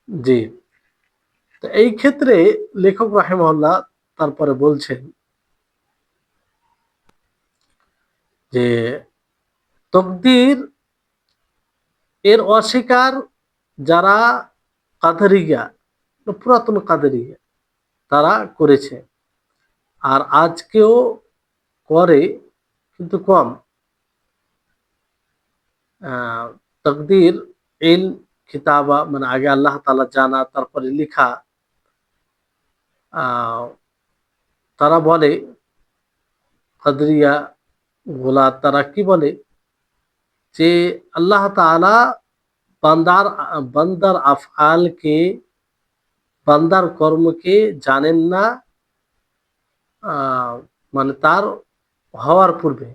[SPEAKER 1] জি, তো এই ক্ষেত্রে লেখক রাহিমাহুল্লাহ তারপরে বলছেন যে তকদির এর অস্বীকার যারা কাদেরিয়া, পুরাতন কাদেরিয়া, তারা করেছে, আর আজকেও করে, কিন্তু কম। তকদির ইল কিতাবা মানে আগে আল্লাহ তাআলা জানা, তারপরে লিখা। আহ, তারা বলে, কাদরিয়া গোলা তারা কি বলে, যে আল্লাহ তাআলা বান্দার বান্দার আফআলকে, বান্দার কর্মকে জানেন না, মানে তার হওয়ার পূর্বে।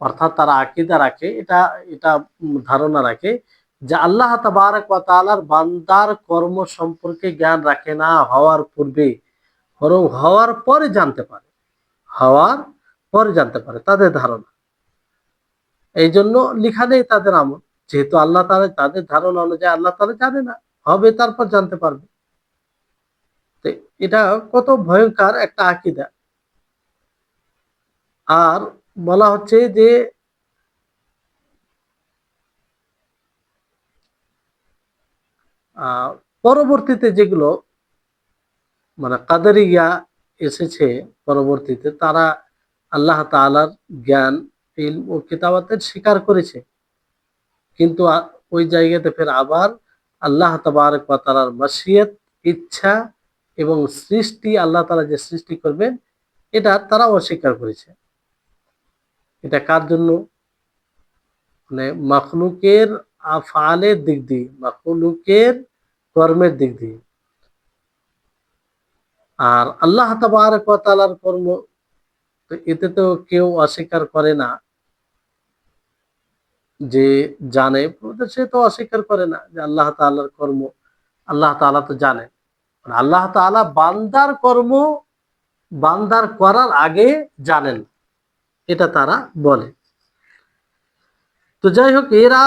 [SPEAKER 1] অর্থাৎ তারা আকীদা রাখে, এটা এটা ধারণা রাখে যে আল্লাহ তাবারক ওয়া তাআলার বান্দার কর্ম সম্পর্কে জ্ঞান রাখে না হওয়ার পূর্বে, বরং হওয়ার পরে জানতে পারে, হওয়ার পরে জানতে পারে, তাদের ধারণা। এই জন্য লিখা নেই তাদের আমল, যেহেতু আল্লাহ তাআলা, তাদের ধারণা অনুযায়ী আল্লাহ তাআলা জানে না, হবে তারপর জানতে পারবে। তো এটা কত ভয়ঙ্কর একটা আকীদা। আর বলা হচ্ছে যে পরবর্তীতে যেগুলো মানে কাদেরিয়া এসেছে পরবর্তীতে, তারা আল্লাহ তাআলার জ্ঞান, ইলম ও কিতাবাতের স্বীকার করেছে, কিন্তু ওই জায়গাতে ফের আবার আল্লাহ তাবারক ওয়া তাআলার মাশিয়াত, ইচ্ছা এবং সৃষ্টি, আল্লাহ তাআলা যে সৃষ্টি করবেন, এটা তারা অস্বীকার করেছে। এটা কার জন্য, মানে মাখলুকের আফআলের দিক দিয়ে, মাখলুকের কর্মের দিক দিয়ে। আর আল্লাহ তাবারক ওয়া তাআলার কর্ম, তো এতে তো কেউ অস্বীকার করে না, যে জানে, সে তো অস্বীকার করে না যে আল্লাহ তাআলার কর্ম আল্লাহ তাআলা তো জানেন। আল্লাহ তাআলা বান্দার কর্ম বান্দার করার আগে জানেন, এটা তারা বলে। তো যাই হোক, এরা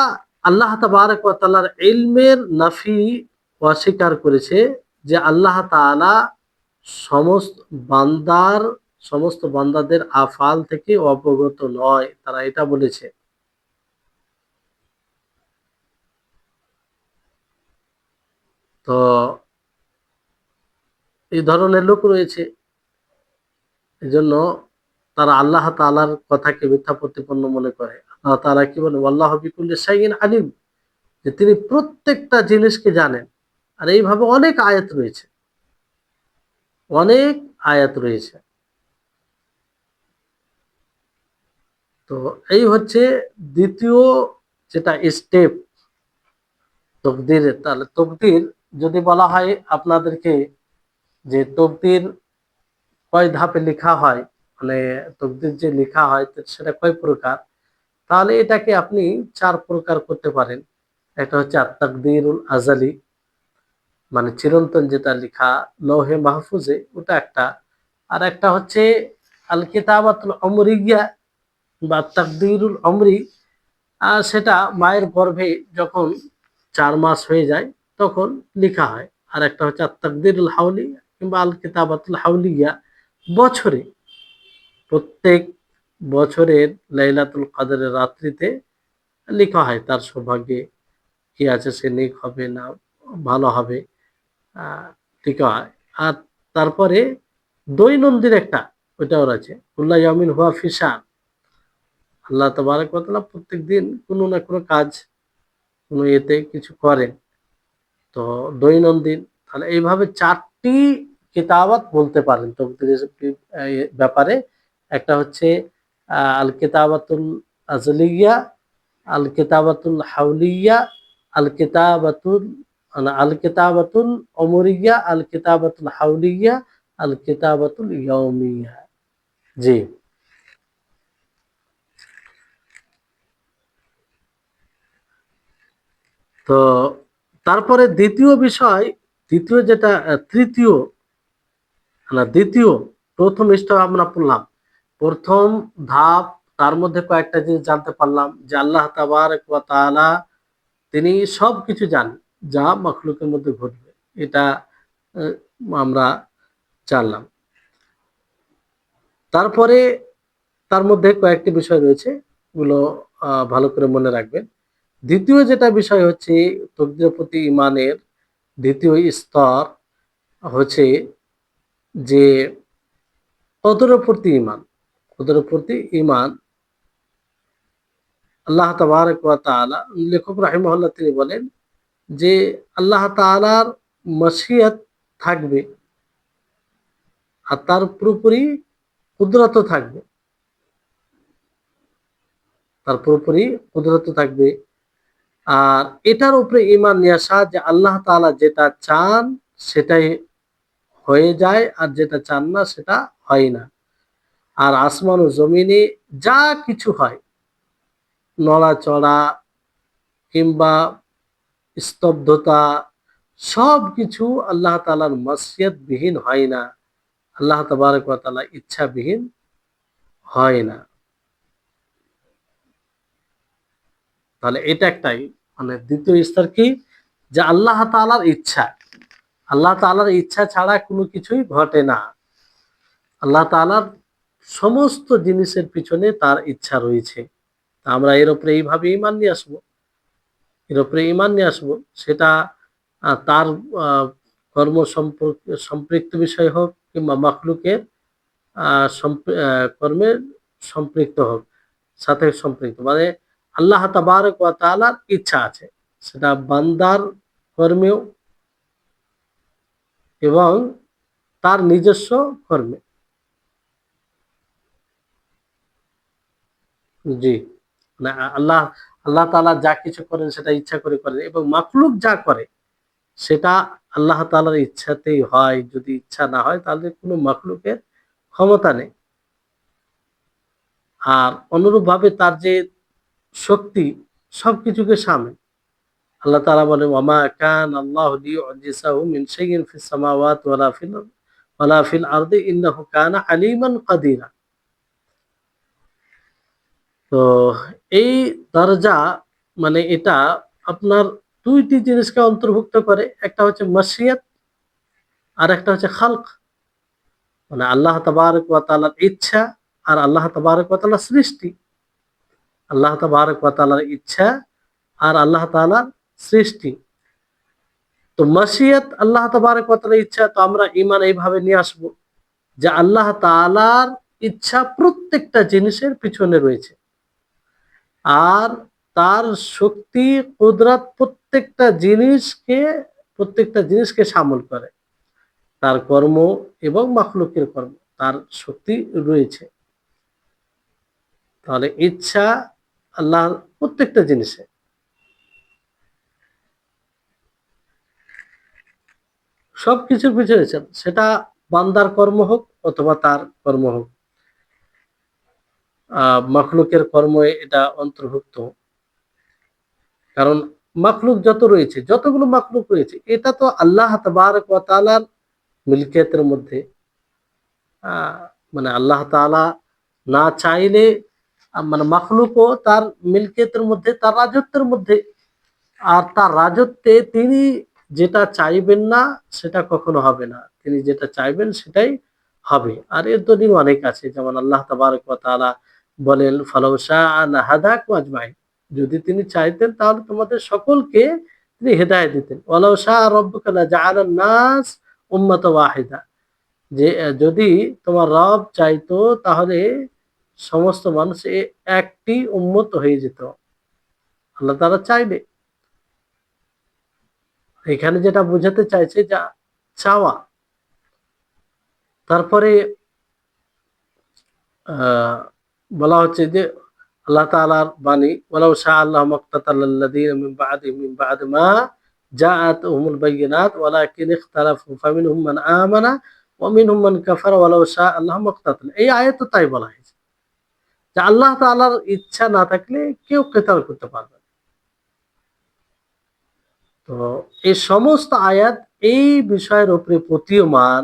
[SPEAKER 1] আল্লাহ তাবারক ওয়া তাআলার ইলমের নাফি অস্বীকার করেছে, যে আল্লাহ তাআলা সমস্ত বান্দার সমস্ত বান্দাদের আফআল থেকে অবগত নয়, তারা এটা বলেছে। তো এই ধরনের লোক রয়েছে, এজন্য তারা আল্লাহ তাআলার কথাকে মিথ্যা প্রতিপন্ন মনে করে। আল্লাহ তাআলা কি বলেন, আল্লাহু বিকুল্লি শাইইন আলিম, যে তিনি প্রত্যেকটা জিনিসকে জানেন। আর এইভাবে অনেক আয়াত রয়েছে, অনেক আয়াত রয়েছে। তো এই হচ্ছে দ্বিতীয় যেটা স্টেপ তকদিরের। তাহলে তকদির যদি বলা হয় আপনাদেরকে, যে তকদির কয় ধাপে লেখা হয়, মানে তকদির যে লেখা হয় সেটা কয় প্রকার, তাহলে এটাকে আপনি 4 প্রকার করতে পারেন। একটা হচ্ছে আত-তাকদীরুল আযালি, মানে চিরন্তন যেটা লেখা লৌহে মাহফুজে, ওটা একটা। আর একটা হচ্ছে আল কিতাবাতুল উমরিয়া বা তাকদীরুল উমরি, আর সেটা মায়ের গর্ভে যখন 4 মাস হয়ে যায় তখন লেখা হয়। আর একটা হচ্ছে আত-তাকদীরুল হাওলি কিংবা আল কিতাবাতুল হাওলিয়া, বছরে, প্রত্যেক বছরের লাইলাতুল কদরের রাত্রিতে লেখা হয় তার সৌভাগ্যে কি আছে, সে নেক হবে না ভালো হবে, লেখা হয়। আর তারপরে দৈনন্দিন একটা ওইটাও রয়েছে, কুল্লা ইয়ামিন হুয়া ফিশান। আল্লাহ তাবারক ওয়া তাআলা প্রত্যেকদিন কোনো না কোনো কাজ, কোনো এতে কিছু করেন। তো দৈনন্দিন, তাহলে এইভাবে ৪টি কিতাবাত বলতে পারেন তকদিরের ব্যাপারে। একটা হচ্ছে আল কিতাবাতুল আজলিয়া, আল কিতাবাতুল হাউলিয়া, আল কিতাবাতুল আল কিতাবাতুল অমরিয়া, আল কিতাবাতুল হাউলিয়া, আল কিতাবাতুল ইয়াউমিয়া। জি। তো তারপরে দ্বিতীয় বিষয়, দ্বিতীয় যেটা তৃতীয় না দ্বিতীয়, প্রথম স্টেপ আমরা পড়লাম, প্রথম ধাপ, তার মধ্যে কয়েকটা জিনিস জানতে পারলাম যে আল্লাহ তাবারক ওয়া তাআলা তিনি সবকিছু জানেন যা মাখলুকের মধ্যে ঘটবে, এটা আহ, আমরা জানলাম। তারপরে তার মধ্যে কয়েকটি বিষয় রয়েছে, এগুলো ভালো করে মনে রাখবেন। দ্বিতীয় যেটা বিষয় হচ্ছে তকদিরের প্রতি ইমানের দ্বিতীয় স্তর হচ্ছে যে কদরের প্রতি ইমান। কদরের প্রতি ইমান, আল্লাহ তাবারক ওয়া তাআলা, লেখক রাহিমাহুল্লাহ তিনি বলেন যে আল্লাহ তাআলার মাশিয়াত থাকবে আর তার পুরোপুরি কুদরতও থাকবে, তার পুরোপুরি কুদরতও থাকবে। আর এটার উপরে ঈমান নিয়ে আসা যে আল্লাহ তাআলা যেটা চান সেটাই হয়ে যায়, আর যেটা চান না সেটা হয় না। আর আসমান ও জমিনে যা কিছু হয়, নড়াচড়া কিংবা স্তব্ধতা, সবকিছু আল্লাহ তাআলার মাশিয়াত বিহীন হয় না, আল্লাহ তাবারক ওয়া তাআলা ইচ্ছাবিহীন হয় না। তাহলে এটা একটাই, মানে দ্বিতীয় স্তর কি, যে আল্লাহ তাআলার ইচ্ছা, আল্লাহ তাআলার ইচ্ছা ছাড়া কোনো কিছুই ঘটে না। আল্লাহ তাআলার সমস্ত জিনিসের পিছনে তার ইচ্ছা রয়েছে। তা আমরা এর উপরে এইভাবে ঈমান নিয়ে আসবো, এর উপরে ঈমান নিয়ে আসবো। সেটা তার আহ, কর্ম সম্পৃক্ত বিষয় হোক কিংবা মাখলুকের কর্মের সম্পৃক্ত হোক, সাথে সম্পৃক্ত, মানে আল্লাহ তাবারক ওয়া তাআলার ইচ্ছা আছে, সেটা বান্দার কর্মেও এবং তার নিজস্ব কর্মে। জি, মানে আল্লাহ আল্লাহ তাআলা যা কিছু করেন সেটা ইচ্ছা করে করেন, এবং মাখলুক যা করে সেটা আল্লাহ তাআলার ইচ্ছাতেই হয়। যদি ইচ্ছা না হয় তাহলে কোনো মাখলুকের ক্ষমতা নেই। আর অনুরূপভাবে তার যে শক্তি সবকিছুকে সামনে, আল্লাহ তাআলা বলেন ওয়ামা কান আল্লাহু লিইউজিসাহু মিন শাইইন ফিস সামাওয়াতি ওয়ালা ফিল আরদি ইন্নাহু কানা আলিমান কাদিরা। তো এই দরজা, মানে এটা আপনার দুইটি জিনিসকে অন্তর্ভুক্ত করে, একটা হচ্ছে মাশিয়াত আর একটা হচ্ছে খালক, মানে আল্লাহ তাবারক ওয়া তাআলার ইচ্ছা আর আল্লাহ তাবারক ওয়া তাআলার সৃষ্টি। আল্লাহ তাবারক ওয়া তাআলার ইচ্ছা আর আল্লাহ তাআলার সৃষ্টি। তো মাশিয়াত আল্লাহ তাবারক ওয়া তাআলার ইচ্ছা, তো আমরা ঈমান এইভাবে নিয়ে আসব যে আল্লাহ তাআলার ইচ্ছা প্রত্যেকটা জিনিসের পিছনে রয়েছে, আর তার শক্তি কুদরত প্রত্যেকটা জিনিসকে শামিল করে, তার কর্ম এবং মাখলুকের কর্ম, তার শক্তি রয়েছে। তাহলে ইচ্ছা আল্লাহর প্রত্যেকটা জিনিসে, সবকিছুর পিছনে রয়েছে, সেটা বান্দার কর্ম হোক অথবা তার কর্ম হোক, মাখলুকের কর্ম এটা অন্তর্ভুক্ত। কারণ মাখলুক যত রয়েছে, যতগুলো মাখলুক রয়েছে, এটা তো আল্লাহ তাবারক ওয়া তাআলার মিলকিয়াতের মধ্যে। আহ, মানে আল্লাহ তাআলা না চাইলে মানে মাখলুকও তার মিলকিয়াতের মধ্যে, তার রাজত্বের মধ্যে। আর তার রাজত্বে তিনি যেটা চাইবেন না সেটা কখনো হবে না, তিনি যেটা চাইবেন সেটাই হবে। আর এর দলিল অনেক আছে, যেমন আল্লাহ তাবারক ওয়া তাআলা বলেন ফালাউ শাআ লাহাদাকুম আজমাইন, যদি তিনি চাইতেন তাহলে তোমাদের সকলকে তিনি হেদায়েত দিতেন। ওয়ালাউ শাআ রাব্বুকা লাজাআলান নাস উম্মাতান ওয়াহিদা, যে যদি তোমার রব চাইতো তাহলে সমস্ত মানুষ একটি উম্মত হয়ে যেত, আল্লাহ তাআলা চাইলে। এখানে যেটা বোঝাতে চাইছে যা চাওয়া। তারপরে বলা হচ্ছে যে আল্লাহ তাআলার বাণী ওয়ালাউ শাআ আল্লাহু মাক্তাতাল্লাযীনা মিন বাদি মা জাআতহুমুল বায়িনাত ওয়ালাকিন ইখতালাফু ফামিনহুম মান আমানা ওয়া মিনহুম মান কাফারা ওয়ালাউ শাআ আল্লাহু মাক্তাতাল। এই আয়াতে তাই বলা হয়েছে যে আল্লাহ তাআলার ইচ্ছা না থাকলে কেউ কিতাল করতে পারবে না। তো এই সমস্ত আয়াত এই বিষয়ের উপরে প্রতীয়মান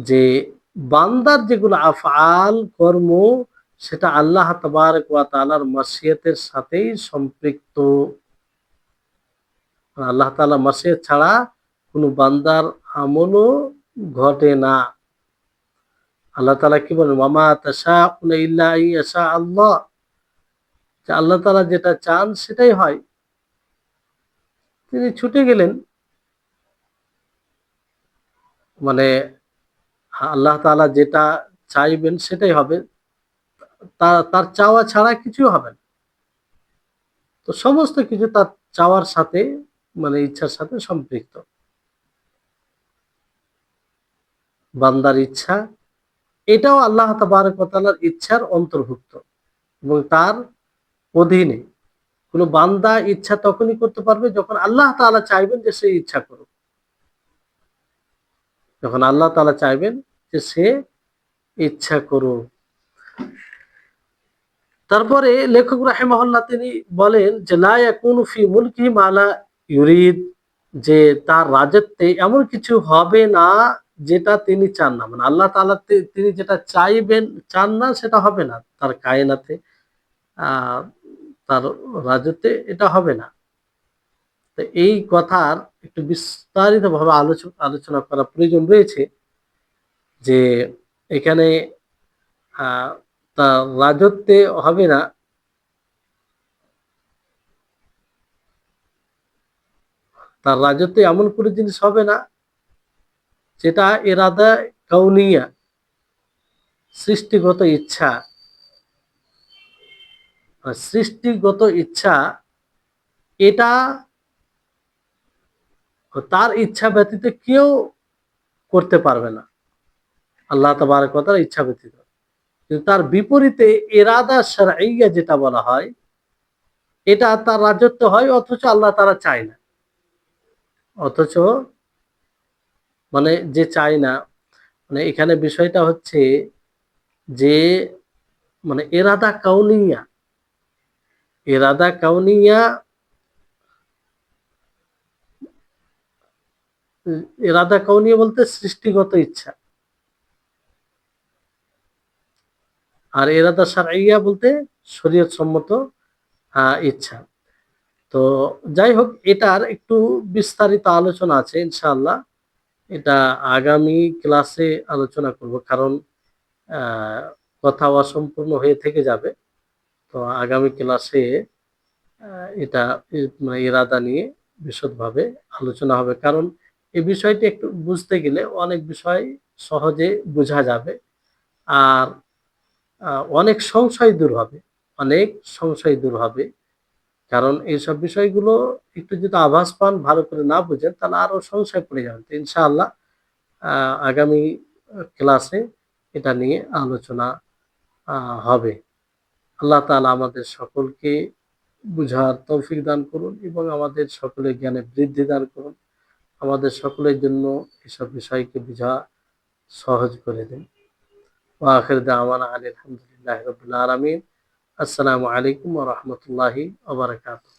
[SPEAKER 1] যে বান্দার যেগুলো আফআল কর্ম সেটা আল্লাহ তাবারক ওয়া তাআলার মাশিয়াতের সাথেই সম্পৃক্ত। আল্লাহ তাআলা মাশিয়াত ছাড়া কোনো বান্দার আমলও ঘটে না। আল্লাহ তাআলা কি বলেন ওয়া মা তাশাউনা ইল্লা আইয়াশা আল্লাহ, যে আল্লাহ তাআলা যেটা চান সেটাই হয়। তিনি ছুটে গেলেন, মানে আল্লাহ তাআলা যেটা চাইবেন সেটাই হবে, তার চাওয়া ছাড়া কিছুই হবে না। তো সমস্ত কিছু তার চাওয়ার সাথে মানে ইচ্ছার সাথে সম্পৃক্ত। বান্দার ইচ্ছা এটাও আল্লাহ তাবারক ওয়া তাআলার ইচ্ছার অন্তর্ভুক্ত এবং তার অধীনে। কোনো বান্দা ইচ্ছা তখনই করতে পারবে যখন আল্লাহ তাআলা চাইবেন যে সে ইচ্ছা করুক, যখন আল্লাহ তাআলা চাইবেন যে সে ইচ্ছা করুক। তারপরে লেখক রাহিমাহুল্লাহ তিনি বলেন যে লা ইয়াকুনু ফি মুলকিহি মা লা ইউরিদ, যে তার রাজত্বে এমন কিছু হবে না যেটা তিনি চান না। মানে আল্লাহ তাআলা তিনি যেটা চাইবেন চান না সেটা হবে না তার কায়নাতে, আহ তার রাজত্বে এটা হবে না। তো এই কথার একটু বিস্তারিতভাবে আলোচনা করা প্রয়োজন রয়েছে যে এখানে আহ তার রাজত্বে হবে না, তার রাজত্বে এমন কোনো জিনিস হবে না যেটা ইরাদা কাউনিয়া, সৃষ্টিগত ইচ্ছা, সৃষ্টিগত ইচ্ছা এটা তার ইচ্ছা ব্যতীত কেউ করতে পারবে না, আল্লাহ তাবারক ওয়া তাআলার ইচ্ছা ব্যতীত। কিন্তু তার বিপরীতে ইরাদা শারঈয়া যেটা বলা হয় এটা তার রাজত্ব হয়, অথচ আল্লাহ তাআলা চায় না। অথচ মানে যে চায় না, মানে এখানে বিষয়টা হচ্ছে যে মানে এরাদা কাউনিয়া ইরাদা কাউনিয়া বলতে সৃষ্টিগত ইচ্ছা, আর ইরাদা শারঈয়া বলতে শরীয়ত সম্মত ইচ্ছা। তো যাই হোক, এটার একটু বিস্তারিত আলোচনা আছে ইনশাআল্লাহ, এটা আগামী ক্লাসে আলোচনা করব, কারণ কথা অসম্পূর্ণ হয়ে থেকে যাবে। তো আগামী ক্লাসে এটা মানে ইরাদা নিয়ে বিশদভাবে আলোচনা হবে, কারণ এই বিষয়টি একটু বুঝতে গেলে অনেক বিষয় সহজে বোঝা যাবে। আর অনেক সংশয় দূর হবে, অনেক সংশয় দূর হবে। কারণ এইসব বিষয়গুলো একটু যদি আভাস পান, ভালো করে না বুঝেন, তাহলে আরো সংশয় পড়ে যাবেন। তো ইনশাআল্লাহ আগামী ক্লাসে এটা নিয়ে আলোচনা হবে। আল্লাহ তাআলা আমাদের সকলকে বুঝার তৌফিক দান করুন এবং আমাদের সকলের জ্ঞানে বৃদ্ধি দান করুন। আমাদের সকলের জন্য এসব বিষয়কে বুঝা সহজ করে দিন। ওয়া আখির দাওয়ানা আনিল হামদুলিল্লাহি রাব্বিল আলামিন। আসসালামু আলাইকুম ওয়া রাহমাতুল্লাহি ওয়া বারাকাতুহু।